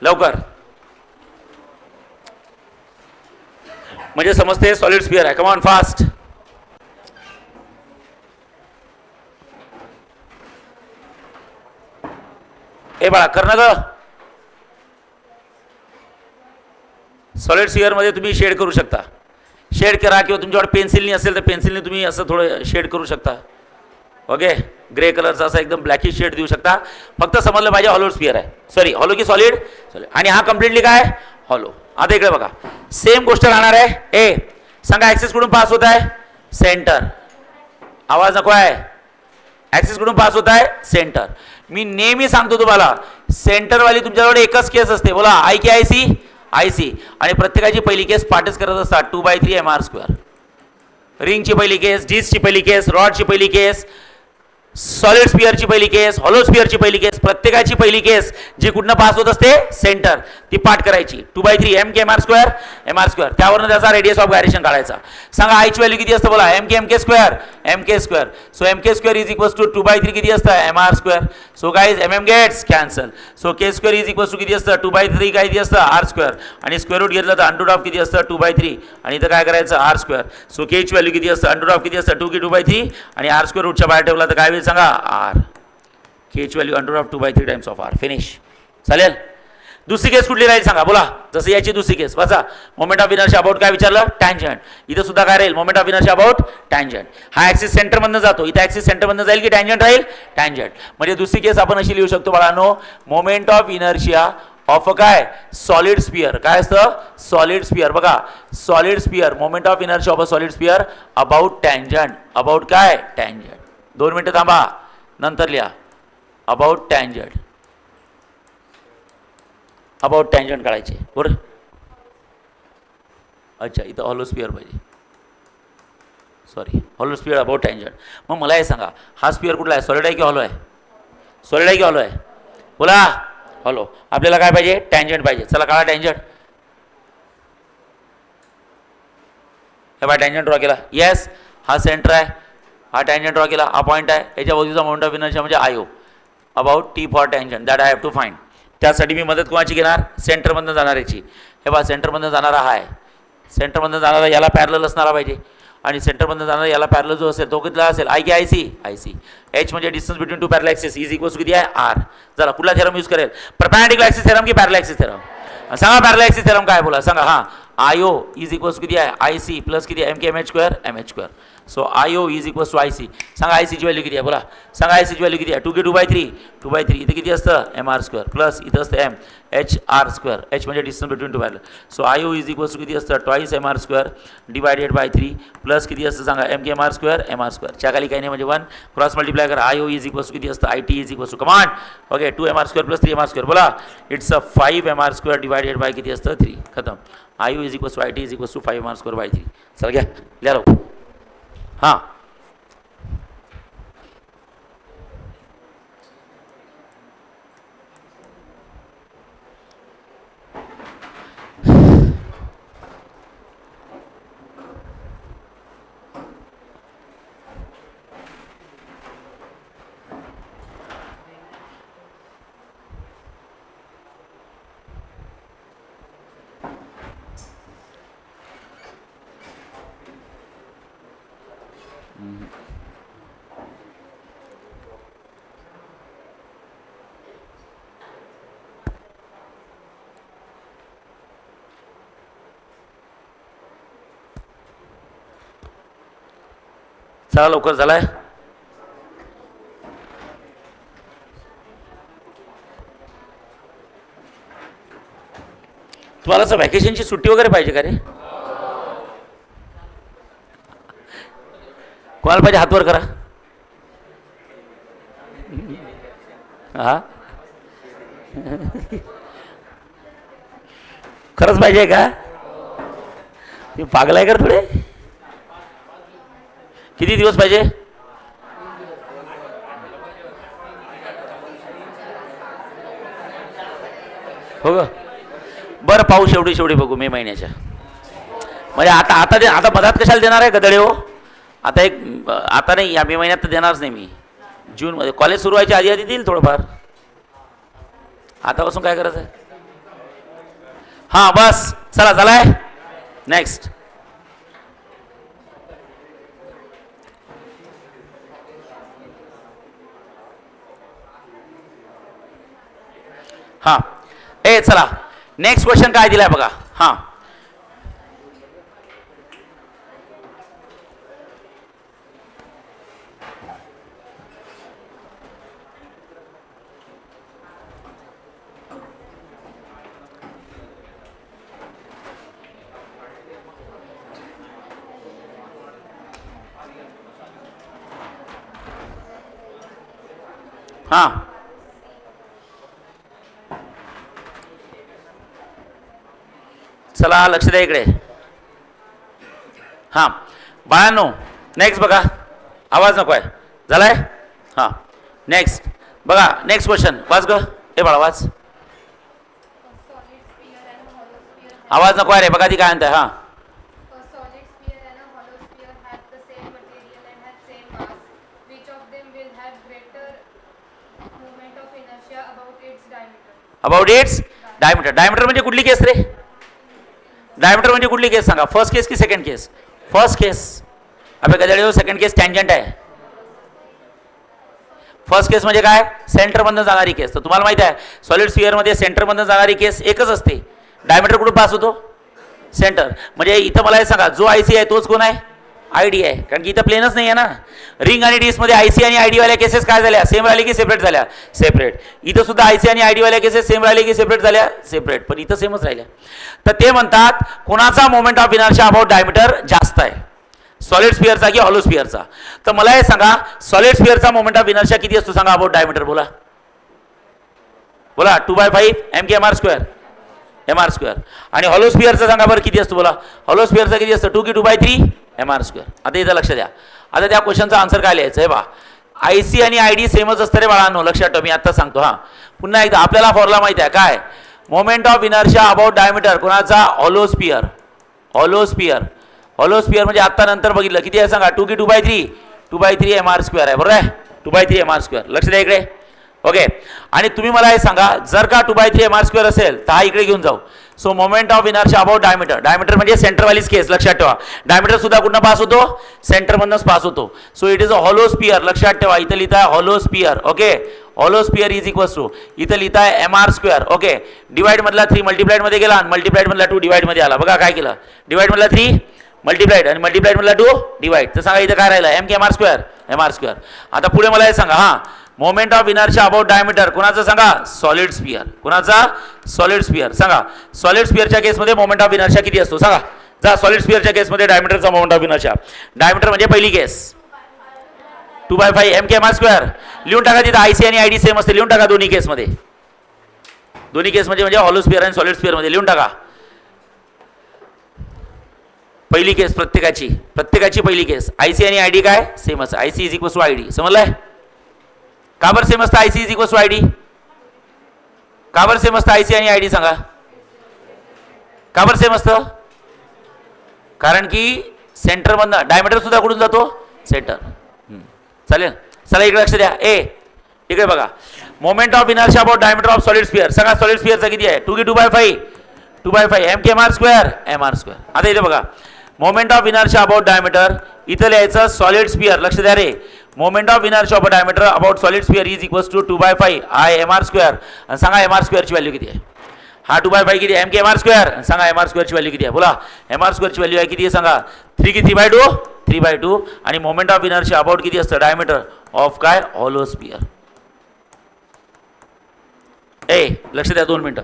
लवकर, म्हणजे समजते सॉलिड स्पियर आहे. Come on fast. बाळा करणं ग. सॉलिड स्पियर मध्ये तुम्ही शेड करू शकता, शेड करा, किंवा तुमच्याकडे पेन्सिलनी असेल तर पेन्सिलने तुम्ही असं थोडं शेड करू शकता. ओके, ग्रे कलरचा असा एकदम ब्लॅकिश शेड देऊ शकता. फक्त समजलं पाहिजे हॉलो स्पियर आहे. सॉरी, हॉलो की सॉलिड, आणि हा कम्प्लिटली काय, हॉलो. आता इकडे बघा, सेम गोष्ट राहणार आहे. सांगा ऍक्सिस कुठून पास होत आहे, सेंटर. आवाज नको आहे. ऍक्सिस कुठून पास होत आहे, सेंटर. मी नेहमी सांगतो तुम्हाला, सेंटरवाली तुमच्याकडे एकच केस असते. बोला आय की आय सी, आय सी. आणि प्रत्येकाची पहिली केस पाठच करत असतात, 2/3 mr². रिंगची पहिली केस, डिस्कची पहिली केस, रॉडची पहिली केस, सॉलिड स्पियरची पहिली केस, हॉलो स्पियरची पहिली केस, प्रत्येकाची पहिली केस जी कुठनं पास होत असते, सेंटर, ती पाठ करायची. 2/3 mk². त्यावरून त्याचा रेडियस ऑफ गायरेशन काढायचा. सांगा आयची व्हॅल्यू किती असतं, बोला mk². So mk² is equals to 2/3 किती असतं, mr². So guys mm gets cancel. So k² is equals to किती असतं, 2/3 काय किती असतं, r². आणि स्क्वेअर रूट घेतलं तर अंडर ऑफ किती असतं, 2/3. आणि इथं काय करायचं, r². सो k ची व्हॅल्यू किती असतं, अंडर ऑफ किती असतं, 2 की 2/3. आणि r² रूटच्या बाहेर ठेवला तर काय सांगा, आर. के ची value under of 2/3 times of R. Finish. चालेल. दुसरी केस कुठली राहील सांगा, बोला. जसं याची दुसरी केस वाचा, मोमेंट ऑफ इनर्शिया अबाउट काय विचारलं, टँजंट. इथं सुद्धा काय राहील, moment of inertia about tangent. हा ऍक्सिस सेंटर मधनं जातो, इथं ऍक्सिस सेंटर मधनं जाईल की टँजंट राहील, टँजंट. म्हणजे दुसरी केस आपण अशी लिहू शकतो बाळांनो, मोमेंट ऑफ इनर्शिया ऑफ काय, सॉलिड स्पियर. काय असतं, सॉलिड स्पियर. बघा, solid sphere, moment of inertia of a solid sphere about tangent. About काय, टँजंट. 2 मिनिटं थांबा, नंतर लिहा. अबाउट टँजंट, अबाउट टँजंट काढायचे, बरोबर. अच्छा, इथं हॉलो स्पियर पाहिजे, sorry, hollow sphere about tangent. मग मला हे सांगा, हा स्पियर कुठला आहे, सॉलिड आहे की हॉलो आहे, सॉलिड आहे की हॉलो आहे, बोला. हॉलो. आपल्याला काय पाहिजे, टँजंट पाहिजे. चला काढा टँजंट. हे बघा टँजंट ड्रॉ केला. येस, हा सेंटर आहे, हा टँजंट ड्रॉ केला, हा पॉईंट आहे. याच्या बाजूचा मोमेंट ऑफ इनर्शिया म्हणजे I O about T for tangent, that I have to find. त्यासाठी मी मदत कोणाची घेणार, सेंटरमधनं जाणार याची. हे बघा सेंटरमधनं जाणारा हा आहे, सेंटरमधनं जाणारा याला पॅरलल असणारा पाहिजे. आणि सेंटरमधनं जाणारा याला पॅरलल जो असेल तो कितला असेल, आय की I C, I C. H म्हणजे distance between two parallel axis is equals किती आहे, आर. जरा कुठला थेरम यूज करेल, परपेंडिक्युलर ॲक्सिस थेरम की पॅरलल ॲक्सिस थेरम. सांगा पॅरलल ॲक्सिस थेरम काय, बोला सांगा. हां, आयो इज इक्वल्स किती आहे, आय सी प्लस किती, mk². So I O is equals to I C. सांगा आय सीची व्हॅल्यू किती आहे, बोला सांगा. आय सीची व्हॅल्यू किती आहे, 2 की 2/3. इथे किती असतं, mr² प्लस इथं असतं mhr². एच म्हणजे distance between two parallel. So I O is equals to किती असतं, 2 mr² डिवायडेड बाय 3 प्लस किती असतं सांगा, mk². च्या खाली काही नाही म्हणजे 1 क्रॉस मल्टिप्लाय करा. आयो इज इक्वल्स टू किती असतं, I T is equals to कमांड. Okay, 2 mr² plus 3 mr². बोला, it's a 5 mr² divided by किती असतं, 3. खतम. I O is equals to I T is equals to 5 mr² by 3. चला घ्या, लिहा लो. हां चला लवकर झालाय. तुम्हाला असं व्हॅकेशनची सुट्टी वगैरे पाहिजे का रे? कोणाला पाहिजे हातवर करा. हा खरंच पाहिजे का? तुम्ही पागल आहे का थोडे? किती दिवस पाहिजे? हो ग बरं पाहू शेवटी शेवटी बघू मे महिन्याच्या. म्हणजे आता आता आता मधात कशाला देणार आहे गदडे हो? आता एक आता नाही या मे महिन्यात तर देणारच नाही मी. जूनमध्ये कॉलेज सुरू व्हायच्या आधी आधी देईल थोडंफार. आतापासून काय करायचं आहे? हां बस चला झालाय. नेक्स्ट हां ए चला नेक्स्ट क्वेश्चन काय दिलाय बघा. हां हां चला लक्ष द्या इकडे. हां बाळांनो नेक्स्ट बघा. आवाज नको आहे झालाय. हां नेक्स्ट बघा. नेक्स्ट क्वेश्चन वाच ग. ए बाळा वाच. आवाज नको आहे रे. बघा ती काय म्हणताय. हां अबाउट इट्स डायमीटर. डायमीटर म्हणजे कुठली केस रे? डायमीटर म्हणजे कुठली केस सांगा. फर्स्ट केस की सेकंड केस? फर्स्ट केस. अबे गजाडे सेकंड केस टँजंट आहे. फर्स्ट केस म्हणजे काय? सेंटरमधून जाणारी केस. तर तुम्हाला माहिती आहे सॉलिड स्फिअरमध्ये सेंटरमधून जाणारी केस एकच असते. डायमीटर कुठून पास होतो? सेंटर. म्हणजे इथं मला हे सांगा जो आयसी आहे तोच कोण आहे? आयडी आहे. कारण की इथं प्लेनच नाही आहे ना. रिंग आणि डिस्कमध्ये आयसी आणि आयडी वाल्या केसेस काय झाल्या? सेम राहिले की सेपरेट झाल्या? सेपरेट. इथं सुद्धा आयसी आणि आयडी वाल्या केसेस सेम राहिले की सेपरेट झाल्या? सेपरेट. पण इथं सेमच राहिल्या. तर ते म्हणतात कोणाचा moment of inertia about diameter जास्त आहे? सॉलिड स्फिअरचा की हॉलो स्फिअरचा? तर मला हे सांगा सॉलिड स्फिअरचा मोमेंट ऑफ इनर्शिया किती असतो सांगा अबाउट डायमीटर? बोला बोला. 2/5 mk/m². mr². आणि हॉलो स्फिअरचा सांगा बरं किती असतो? बोला हॉलो स्फिअरचा किती असतं? 2 की 2/3 mr². आता इथं लक्ष द्या. आता त्या क्वेश्चनचा आन्सर काय लिहायचं आहे बा. आयसी आणि आयडी सेमच असतं रे बाळांनो. लक्षात ठेवा. मी आता सांगतो. हां पुन्हा एकदा आपल्याला फॉर्म्युला माहिती आहे काय? Moment of inertia about diameter कोणाचा? Hollow sphere. Hollow sphere. Hollow sphere म्हणजे आता नंतर बघितलं किती आहे सांगा? 2 की 2/3? 2/3 mr² आहे. बरोबर आहे? 2/3 mr². लक्ष द्या इकडे. ओके. आणि तुम्ही मला हे सांगा जर का 2/3 mr² असेल तर हा इकडे घेऊन जाऊ. So moment of inertia about diameter. Diameter म्हणजे सेंटरवालीच केस. लक्षात ठेवा. डायमीटर सुद्धा कुठनं पास होतो? सेंटरमधूनच पास होतो. So it is a hollow sphere. लक्षात ठेवा. इथं लिहिता आहे hollow sphere. Okay. Hollow sphere is equals to इथं लिहिता आहे mr². ओके. डिवाइड मधला 3 मल्टिप्लाइड मध्ये गेला आणि मल्टिप्लाइड मधला 2 डिवाइड मध्ये आला. बघा काय केलं? डिवाइड मधला 3 मल्टिप्लाइड आणि मल्टिप्लाइड मधला 2 डिवाइड. तर सांगा इथं काय राहिलं? mk/m². mr². आता पुढे मला हे सांगा. हां moment of inertia about diameter कोणाचा सांगा? Solid sphere. कोणाचा? Solid sphere. सांगा सॉलिड स्फिअरच्या केसमध्ये मोमेंट ऑफ इनर्शिया किती असतो सांगा? जा सॉलिड स्फिअरच्या केसमध्ये डायमीटरचा मोमेंट ऑफ इनर्शिया. डायमीटर म्हणजे पहिली केस 2/5 mk/m². लिहून टाका. तिथं आयसी आणि आयडी सेम असते. लिहून टाका दोन्ही केसमध्ये. दोन्ही केस म्हणजे हॉलो स्फिअर आणि सॉलिड स्फिअरमध्ये लिहून टाका. पहिली केस प्रत्येकाची पहिली केस आयसी आणि आयडी काय सेम असतं. IC is equals to ID. समजलंय? का बरं सेम असतं IC is equals to ID? का बरं सेम असतं आयसी आणि आयडी सांगा? का बरं सेम असतं? कारण की सेंटर मधनं डायमीटर सुद्धा कुठून जातो? सेंटर. चालेल. चला इकडे लक्ष द्या. इकडे बघा. Moment of inertia about diameter of solid sphere. सांगा सॉलिड स्फिअरचा किती आहे? 2 by 5 M K mr square mr square. आता इथे बघा moment of inertia about diameter इथं लिहायचं सॉलिड स्फिअर. लक्ष द्या रे. Moment of inertia of diameter about solid sphere is equals to 2 by 5 I mr square. आणि सांगा mr स्क्वेअरची व्हॅल्यू किती आहे? हा 2 by 5 किती आहे? M K mr square. सांगा mr स्क्वेअरची व्हॅल्यू किती आहे? बोला. mr स्क्वेअरची व्हॅल्यू आहे किती आहे सांगा? 3 की 3/2 आणि मोमेंट ऑफ इनर्शिया अबाउट किती असतं? डायमीटर ऑफ काय? Hollow sphere. लक्ष द्या 2 मिनिटं.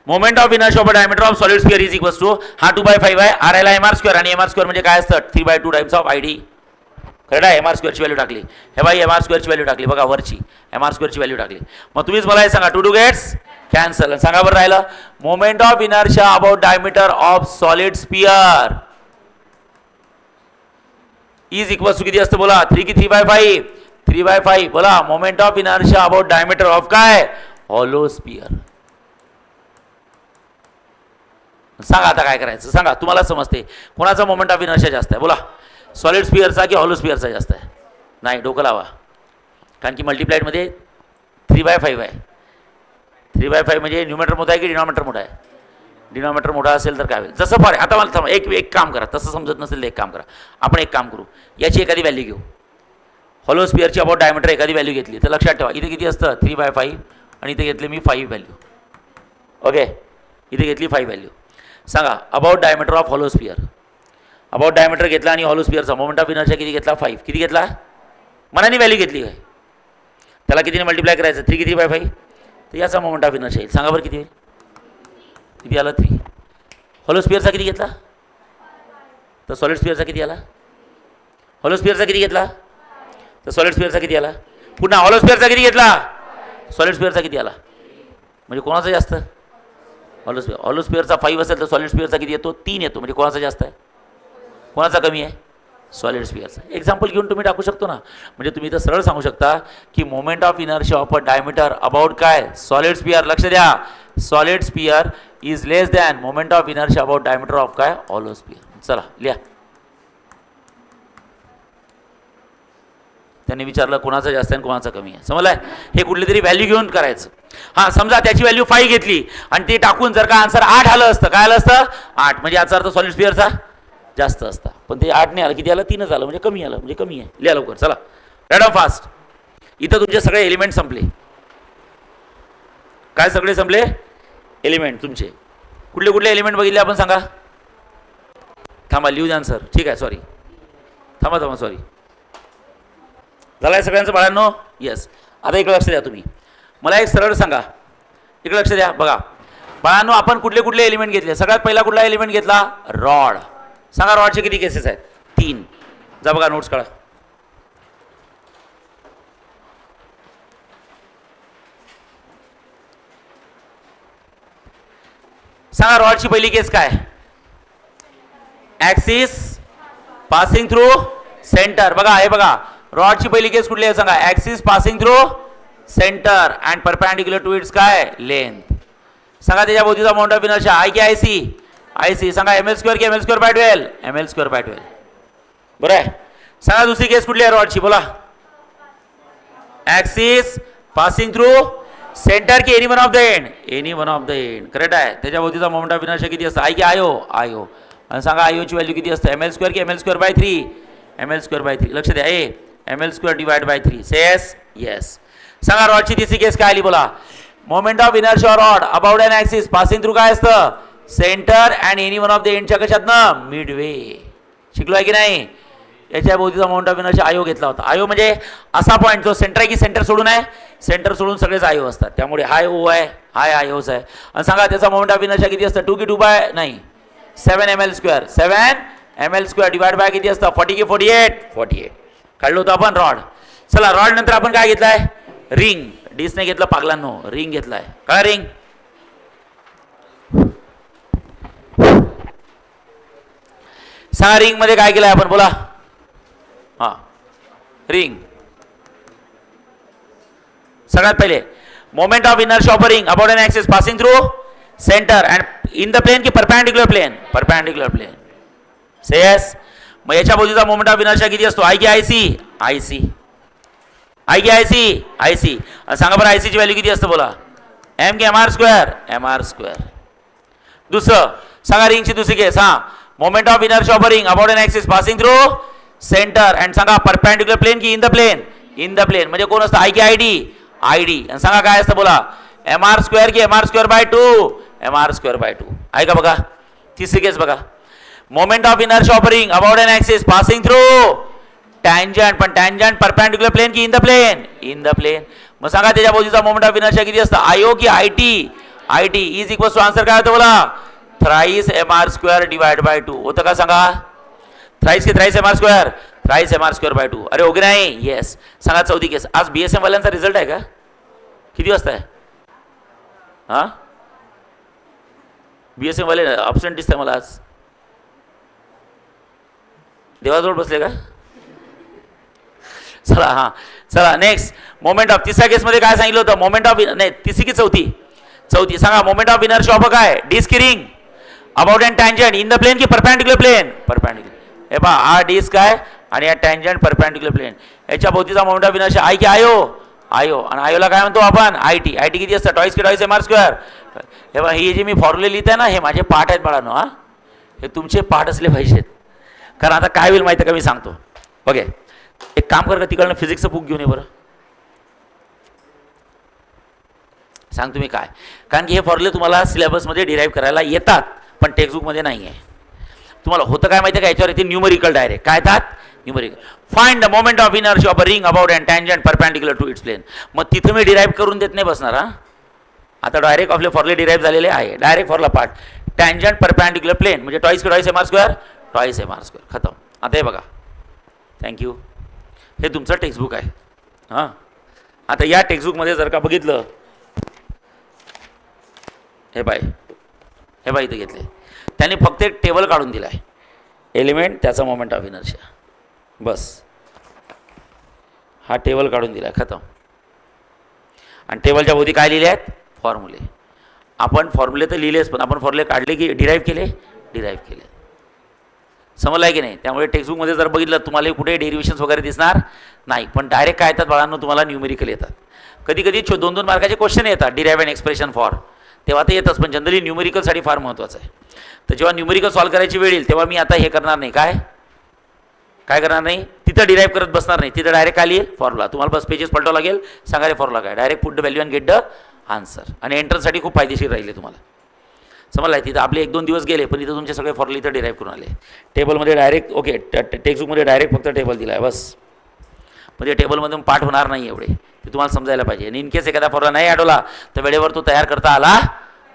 Moment of inertia of diameter of solid sphere is equals to हा 2 by 5 आहे. आर ला mr स्क्वेअर आणि mr स्क्वेअर म्हणजे काय असतं? 3/2 टाइम्स ऑफ आयडी. करेक्ट आहे? mr स्क्वेअरची व्हॅल्यू टाकली. हे बाई mr स्क्वेअरची व्हॅल्यू टाकली बघा वरची. mr स्क्वेअरची व्हॅल्यू टाकली. मग तुम्हीच मला हे सांगा 2 गेट्स कॅन्सल. सांगा बरं राहिलं moment of inertia about diameter of solid sphere is equals to किती असतं? बोला. 3 की 3/5 3/5. बोला. Moment of inertia about diameter of काय? Hollow sphere. सांगा आता काय करायचं? सांगा तुम्हाला समजते कोणाचा मोमेंट ऑफ इनर्शिया जास्त आहे? बोला. सॉलिड स्फिअरचा की हॉलो स्फिअरचा जास्त आहे? नाही, डोकं लावा. कारण की मल्टिप्लाइडमध्ये 3 by 5 आहे. 3 by 5 म्हणजे न्यूमरेटर मोठा आहे की डिनॉमिनेटर मोठा आहे? डिनॉमिनेटर मोठा असेल तर काय होईल? जसं फार आता मला थांबा एक काम करा. तसं समजत नसेल तर एक काम करा. आपण एक काम करू. याची एखादी व्हॅल्यू घेऊ. हॉलो स्फिअरची अबाउट डायमीटर एखादी व्हॅल्यू घेतली तर लक्षात ठेवा इथे किती असतं? 3 by 5 आणि इथे घेतली मी 5 व्हॅल्यू. ओके. इथे घेतली 5 व्हॅल्यू. सांगा about diameter of hollow sphere. About diameter घेतला आणि हॉलो स्फिअरचा मोमेंट ऑफ इनर्शिया किती घेतला? 5. किती घेतला? मनाने व्हॅल्यू घेतली काय? त्याला कितीने मल्टिप्लाय करायचं? 3 की 3/5. तर याचा मोमेंट ऑफ इनर्शिया येईल. सांगा बरं किती येईल? किती आला? 3. हॉलो स्फिअरचा किती घेतला? तर सॉलिड स्फिअरचा किती आला? हॉलो स्फिअरचा किती घेतला? तर सॉलिड स्फिअरचा किती आला? पुन्हा हॉलो स्फिअरचा किती घेतला? सॉलिड स्फिअरचा किती आला? म्हणजे कोणाचा जास्त? Hollow sphere. हॉलो स्फिअरचा 5 असेल तर सॉलिड स्फिअरचा किती येतो? 3 येतो. म्हणजे कोणाचा जास्त आहे? कोणाचा कमी आहे? सॉलिड स्फिअरचा. एक्झाम्पल घेऊन तुम्ही टाकू शकतो ना. म्हणजे तुम्ही तर सरळ सांगू शकता की moment of inertia of a diameter about काय? Solid sphere. लक्ष द्या. Solid sphere is less than moment of inertia about diameter of काय? Hollow sphere. चला लिहा. त्यांनी विचारलं कोणाचा जास्त आहे कोणाचा कमी आहे. समजलंय? हे कुठली तरी व्हॅल्यू घेऊन करायचं. हां समजा त्याची व्हॅल्यू 5 घेतली आणि ते टाकून जर का आन्सर 8 आलं असतं. काय आलं असतं? 8. म्हणजे याचा अर्थ सॉलिड स्फिअरचा जास्त असता. पण ते 8 नाही आलं. किती आलं? 3च आलं. म्हणजे कमी आलं. म्हणजे कमी आहे. लिहा लवकर. चला रॅडम फास्ट. इथं तुमचे सगळे एलिमेंट संपले. काय सगळे संपले? एलिमेंट तुमचे. कुठले कुठले एलिमेंट बघितले आपण सांगा? थांबा लिहू द्या सर. ठीक आहे. सॉरी थांबा सॉरी. झालं सगळ्यांचं बाळांनो? येस. आता इकडे लक्ष द्या तुम्ही. मला एक सरळ सांगा. इकडे लक्ष द्या. बघा बाळांनो आपण कुठले कुठले एलिमेंट घेतले? सगळ्यात पहिला कुठला एलिमेंट घेतला? रॉड. सांगा रॉडचे किती केसेस आहेत? 3. जा बघा नोट्स काढा. सांगा रॉडची पहिली केस काय? Axis passing through centre. बघा हे बघा रॉडची पहिली केस कुठली आहे सांगा? Axis passing through centre and perpendicular to its काय? लेंथ. सांगा त्याच्या भोवतीचा मोमेंट ऑफ इनर्शिया आय की आयसी? आयसी. सांगा ml² की ml²/12? ml²/12. बरं आहे. सांगा दुसरी केस कुठली आहे रॉडची? बोला. ॲक्सिस पासिंग थ्रू सेंटर की any one of the end? Any one of the end. Correct आहे. त्याच्या भोवतीचा मोमेंट ऑफ इनर्शिया किती असतं? आय की आयो? आयो. आणि सांगा आयोची व्हॅल्यू किती असते? ml² की ml²/3? ml²/3. लक्ष द्या. ml²/3. सेस येस. सांगा रॉडची तिसरी केस काय आली? बोला. Moment of inertia rod about an axis passing through काय असतं? Centre and any one of the एंडच्या कशातनं? मिडवे. शिकलो आहे की नाही? याच्या भोवतीचा मोमेंट ऑफ इनर्शिया आयो घेतला होता. आयो म्हणजे असा पॉईंट जो सेंटर आहे की सेंटर सोडून आहे? सेंटर सोडून सगळेच आयो असतात. त्यामुळे हाय ओ आहे, हाय आयोस आहे. आणि सांगा त्याचा मोमेंट ऑफ इनर्शिया किती असतं? 2 की 7 ml². 7 ml² डिवाइड बाय किती असतं? 40 की 48? काढलं होतं आपण रॉड. चला रॉड नंतर आपण काय घेतलाय? रिंग. डिसने घेतलं पागलांनो. रिंग घेतलाय. काय रिंग? सांगा रिंग मध्ये काय केलंय आपण, बोला. हा, रिंग सगळ्यात पहिले moment of inertia of ring about an axis passing through centre and in the plane की perpendicular plane, perpendicular plane. Say yes. मग याच्या बाजूचा मोमेंट ऑफ इनर्शिया किती असतो, आय की I C, I C, I की आय सी, आय सी. सांगा बरं आय सी ची व्हॅल्यू किती असतं, बोला. एम की M R square, M R square. दुसरं सांगा रिंगची दुसरी केस. हा, moment of inertia of ring about an axis passing through centre and सांगा परपेंडिक्युलर प्लेन की in the plane, in the plane. म्हणजे कोण असतं, आय की आय डी, आय डी. आणि सांगा काय असतं, बोला. एम आर स्क्वेअर की M R square by 2, M R square by 2. आहे का बघा. तिसरी केस बघा. Moment of inertia of ring about an axis passing through tangent, पण टँजंट परपेंडिक्युलर प्लेन की in the plane, in the plane. मग सांगा त्याच्या बाजूचा मोमेंट ऑफ इनर्शिया किती असतं, आयओ की I T, I T is equal to answer काय होतं, बोला. Thrice M R square divide by 2 होतं का, सांगा. थ्राइस की thrice M R square, thrice M R square by 2. अरे ओके नाही, येस. सांगा चौथी केस. आज बीएसएम वाल्यांचा रिझल्ट आहे का, किती वाजता आहे. हा, बीएसएम वाले ऑप्शन दिसतंय मला आज. देवाजवळ बसले का. चला, हा चला नेक्स्ट. मोमेंट ऑफ तिसऱ्या केसमध्ये काय सांगितलं होतं, मोमेंट ऑफ नाही तिसरी की चौथी, चौथी. सांगा मोमेंट ऑफ इनर्शिया ऑफ काय, disc ring about an tangent in the plane की परपेंडिक्युलर प्लेन, परपेंडिक्युलर. हे पहा हा डिस्क आहे आणि या टँजंट परपेंडिक्युलर प्लेन. याच्या भोवतीचा मोमेंट ऑफ इनर्शिया आय की आयो, आयो. आणि आयोला काय म्हणतो आपण, आय टी. आय टी किती असतं, टॉईस की टॉईस एम आर स्क्वेअर. हे बघा ही जी मी फॉर्म्युले लिहित आहे ना, हे माझे पाठ आहेत बाळांनो. हा, हे तुमचे पाठ असले पाहिजेत, कारण आता काय होईल माहिती आहे का, मी सांगतो. ओके, एक काम कर का, तिकडनं फिजिक्सचं बुक घेऊन ये बरं. सांग तुम्ही काय, कारण की हे फॉर्म्युले तुम्हाला सिलेबसमध्ये डिराईव्ह करायला येतात, पण टेक्स्टबुकमध्ये नाही आहे. तुम्हाला होतं काय माहिती आहे का, याच्यावर येते न्यूमरिकल डायरेक्ट. काय येतात, numerical. Find the moment of inertia of a ring about an tangent perpendicular to its plane. मग तिथे मी डिराईव्ह करून देत नाही बसणार. हा, आता डायरेक्ट आपले फॉर्म्युले डिराईव्ह झालेले आहे. Direct formula part tangent perpendicular plane म्हणजे टॉईस की twice M R square, twice M R square. खतम. आता हे बघा, थँक्यू. हे तुमचं टेक्स्टबुक आहे. हां, आता या टेक्स्टबुकमध्ये जर का बघितलं, हे बाय, हे बाय इथं घेतले त्यांनी फक्त एक टेबल काढून दिला आहे, एलिमेंट त्याचा मोमेंट ऑफ इनर्शिया, बस. हा टेबल काढून दिला आहे, खतम. आणि टेबलच्या भोवती काय लिहिले आहेत, फॉर्म्युले. आपण फॉर्म्युले तर लिहिलेच, पण आपण फॉर्म्युले काढले की डिराईव्ह केले, डिराईव्ह केले. समजलं आहे की नाही. त्यामुळे टेक्स्टबुकमध्ये जर बघितलं तुम्हाला कुठे डेरिव्हेशन्स वगैरे दिसणार नाही, पण डायरेक्ट काय येतात बाळांनो, तुम्हाला न्यूमेरिकल येतात. कधी कधी 2-2 मार्काचे क्वेश्चन येतात, डिराईव्ह अँड एक्सप्रेशन फॉर, तेव्हा ते येतच, पण जनरली न्यूमेरिकलसाठी फार महत्त्वाचं आहे. तर जेव्हा न्यूमेरिकल सॉल्व करायची वेळ येईल तेव्हा मी आता हे करणार नाही. काय काय करणार नाही, तिथं डिराईव्ह करत बसणार नाही. तिथं डायरेक्ट काय लिहिल, फॉर्म्युला. तुम्हाला बस पेजेस पलटावं लागेल, सांगा रे फॉर्म्युला काय, direct put the value and get the answer. आणि एंट्रन्ससाठी खूप फायदेशीर राहिले तुम्हाला. समजलं आहे. तिथं आपले 1-2 दिवस गेले, पण इथं तुमचे सगळे फॉर्म्युले इथं डिराईव्ह करून आले. टेबलमध्ये डायरेक्ट ओके, टेक्स्टबुकमध्ये डायरेक्ट फक्त टेबल दिला आहे बस. म्हणजे टेबलमधून पाठ होणार नाही एवढे, ते तुम्हाला समजायला पाहिजे. आणि इन केस एखादा फॉर्म्युला नाही आठवला तर वेळेवर तो तयार करता आला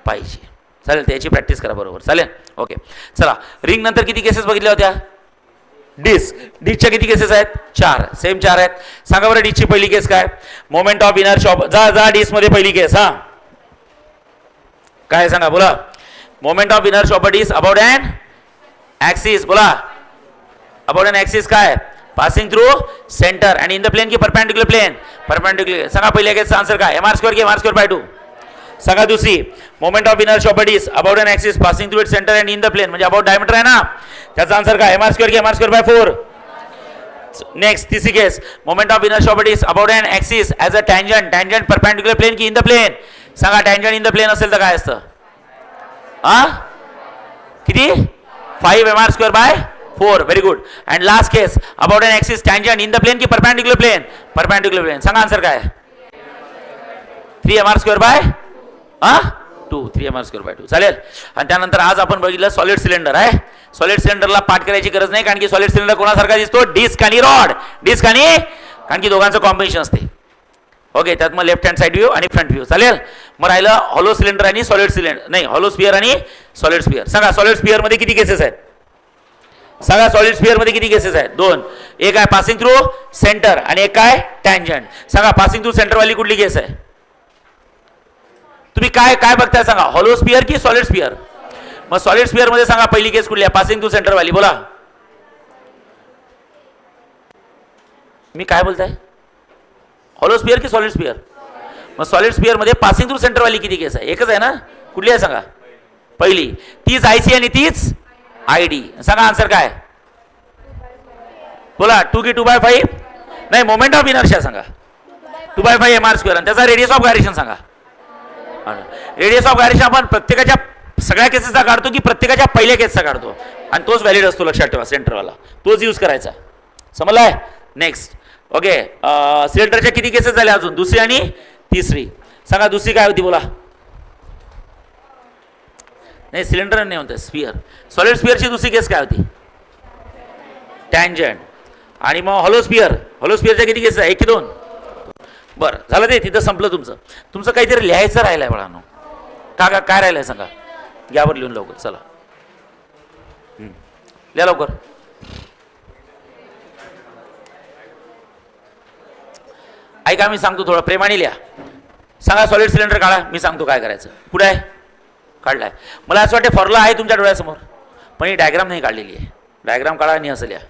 पाहिजे. चालेल, त्याची प्रॅक्टिस करा बरोबर. चालेल, ओके. चला, रिंग नंतर किती केसेस बघितल्या होत्या, डिस्क. डिस्कच्या किती केसेस आहेत, 4, सेम 4 आहेत. सांगा बरं डिस्कची पहिली केस काय, मोमेंट ऑफ इनर्शिया ऑफ, जा डिस्कमध्ये पहिली केस. हां, काय सांगा, बोला. Moment of inertia of a disc about an axis, बोला. अबाउट एन ॲक्सिस काय, passing through centre and in the plane की परपेंडिक्युलर प्लेन, परपेंडिक्युलर. सांगा पहिल्या केसचा आन्सर काय, एम आर स्क्वेअर की एम आर स्क्वेअर बाय 2. सांगा दुसरी, moment of inertia of a disc about an axis passing through it centre and in the plane म्हणजे about diameter आहे ना, त्याचा आन्सर काय, एम आर स्क्वेअर की M R square by 4. Next तिसरी case, moment of inertia of a disc about an axis as a tangent perpendicular plane की in the plane. सांगा tangent in the plane असेल तर काय असतं, हां किती, 5 M R square by 4. Very good. And last case, about an axis tangent in the plane की perpendicular plane, perpendicular plane. सांगा आन्सर काय, 3 M R square by 2, 3 M R square by 2. चालेल. आणि त्यानंतर आज आपण बघितलं सॉलिड सिलेंडर आहे. सॉलिड सिलेंडरला पाठ करायची गरज नाही, कारण की सॉलिड सिलेंडर कोणासारखा दिसतो, डिस्क आणि रॉड. डिस्क आणि, कारण की दोघांचं कॉम्बिनेशन असते. ओके, त्यात मग लेफ्ट हँड साईड व्ह्यू आणि फ्रंट व्ह्यू. चालेल. मग राहिलं हॉलो सिलेंडर आणि सॉलिड सिलेंडर, नाही हॉलो स्पियर आणि सॉलिड स्पियर. सांगा सॉलिड स्पियरमध्ये किती केसेस आहेत, सांगा सॉलिड स्पियरमध्ये किती केसेस आहेत, 2. एक आहे पासिंग थ्रू सेंटर आणि एक काय टँजंट. सांगा पासिंग थ्रू सेंटरवाली कुठली केस आहे, तुम्ही काय काय बघताय सांगा, हॉलो स्पियर की सॉलिड स्पियर. मग सॉलिड स्पियर मध्ये सांगा पहिली केस कुठली आहे, पासिंग थ्रू सेंटरवाली, बोला. मी काय बोलताय? हॉलो स्पियर की सॉलिड स्पियर? मग सॉलिड स्पियरमध्ये पासिंग थ्रू सेंटरवाली किती केस आहे? एकच आहे ना? कुठली आहे सांगा? पहिली. तीच आयसी आणि तीच आयडी. सांगा आन्सर काय? बोला. 2 की 2/5? नाही, मोमेंट ऑफ इनर्शिया सांगा. 2/5 mr². आणि त्याचा रेडियस ऑफ गायरेशन सांगा. रेडियस ऑफ गायरेशन आपण प्रत्येकाच्या सगळ्या केसेसचा काढतो की प्रत्येकाच्या पहिल्या केसचा काढतो? आणि तोच व्हॅलिड असतो, लक्षात ठेवा. सेंटरवाला तोच यूज करायचा. समजलाय? नेक्स्ट. ओके. सिलेंडरच्या किती केसेस झाल्या अजून? दुसरी आणि तिसरी. सांगा दुसरी काय होती? बोला. नाही, सिलेंडर नाही म्हणते, स्पियर. सॉलिड स्पियरची दुसरी केस काय होती? टँजंट. आणि मग हॉलो स्पियर. हॉलो स्पियरच्या किती केसेस आहे? 1 की 2? बरं, झालं ते. तिथं संपलं तुमचं. तुमचं काहीतरी लिहायचं राहिलंय बाळांनो. काय राहिलंय सांगा? घ्यावर लिहून लवकर. चला लिहा लवकर. ऐका, मी सांगतो, थोडं प्रेमाने लिहा. सांगा सॉलिड सिलेंडर काढा. मी सांगतो काय करायचं. कुठे आहे? काढलाय. मला असं वाटतं फॉर्म्युला आहे तुमच्या डोळ्यासमोर, पण ही डायग्राम नाही काढलेली आहे. डायग्राम काढा आणि असं लिहा.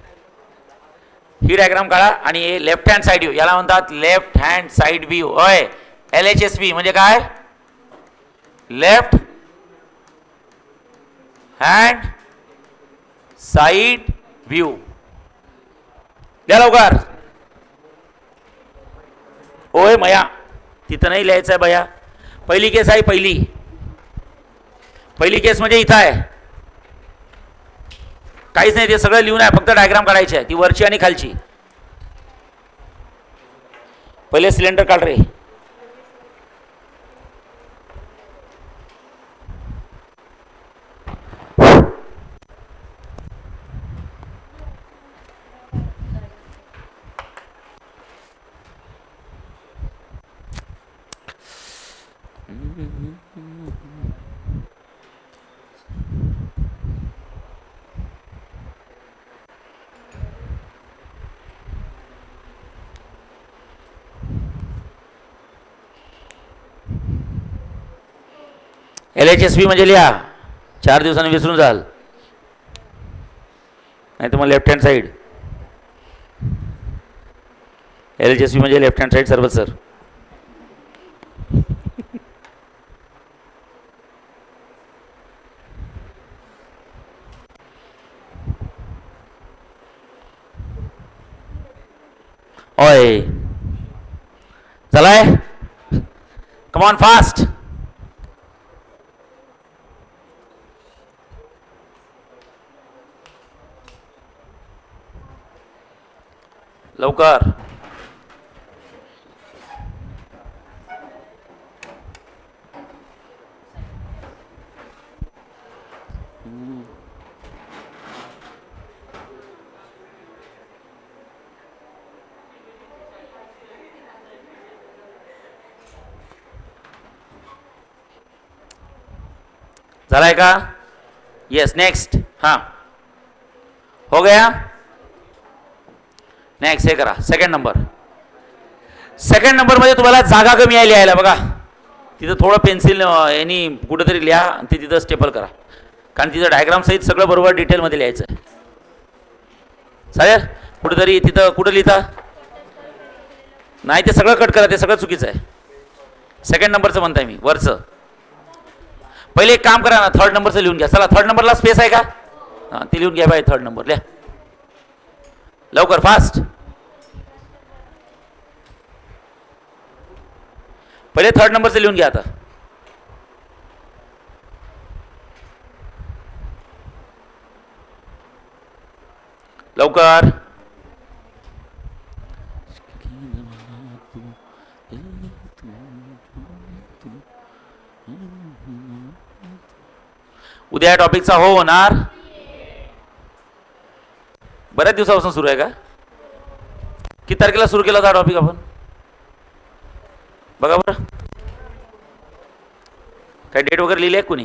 ही डायग्राम काढा आणि लेफ्ट हँड साईड व्ह्यू, याला म्हणतात लेफ्ट हँड साईड व्ह्यू. होय, LHSV म्हणजे काय? Left hand side view. द्या लवकर. होय मया, तिथं नाही लिहायचं आहे बया. पहिली केस आहे. पहिली केस म्हणजे इथं आहे. काहीच नाही, ते सगळं लिहून आहे, फक्त डायग्राम काढायची आहे, ती वरची आणि खालची. पहिले सिलेंडर काढ रे. LHSV म्हणजे लिहा. 4 दिवसांनी विसरून जाल. नाही तर मग लेफ्ट हँड साईड. LHSV म्हणजे लेफ्ट हँड साईड सर्वच सर. ओय चलाय. Come on fast. लवकर. झालाय का? यस. नेक्स्ट. हाँ, हो गया. नेक्स्ट हे करा. Second number. सेकंड नंबर मध्ये तुम्हाला जागा कमी आहे लिहायला. बघा तिथं थोडं पेन्सिल यांनी कुठेतरी लिहा आणि ते तिथं स्टेपल करा, कारण तिथं डायग्राम सहित सगळं बरोबर डिटेलमध्ये लिहायचं आहे. चालेल? कुठेतरी तिथं कुठं लिहिता? नाही, ते सगळं कट करा, ते सगळं चुकीचं आहे. सेकंड नंबरचं म्हणताय मी, वरचं. पहिले एक काम करा ना, थर्ड नंबरचं लिहून घ्या. चला, थर्ड नंबरला स्पेस आहे का? हां, ते लिहून घ्या बाय. थर्ड नंबर लिहा लवकर, फास्ट. पहिले थर्ड नंबरचं लिहून घ्या आता. लवकर. उद्या टॉपिकचा हो होणार. बऱ्याच दिवसापासून सुरू आहे का? किती तारखेला सुरू केला होता टॉपिक आपण? बघा बरं, काही डेट वगैरे लिहिली आहे कोणी?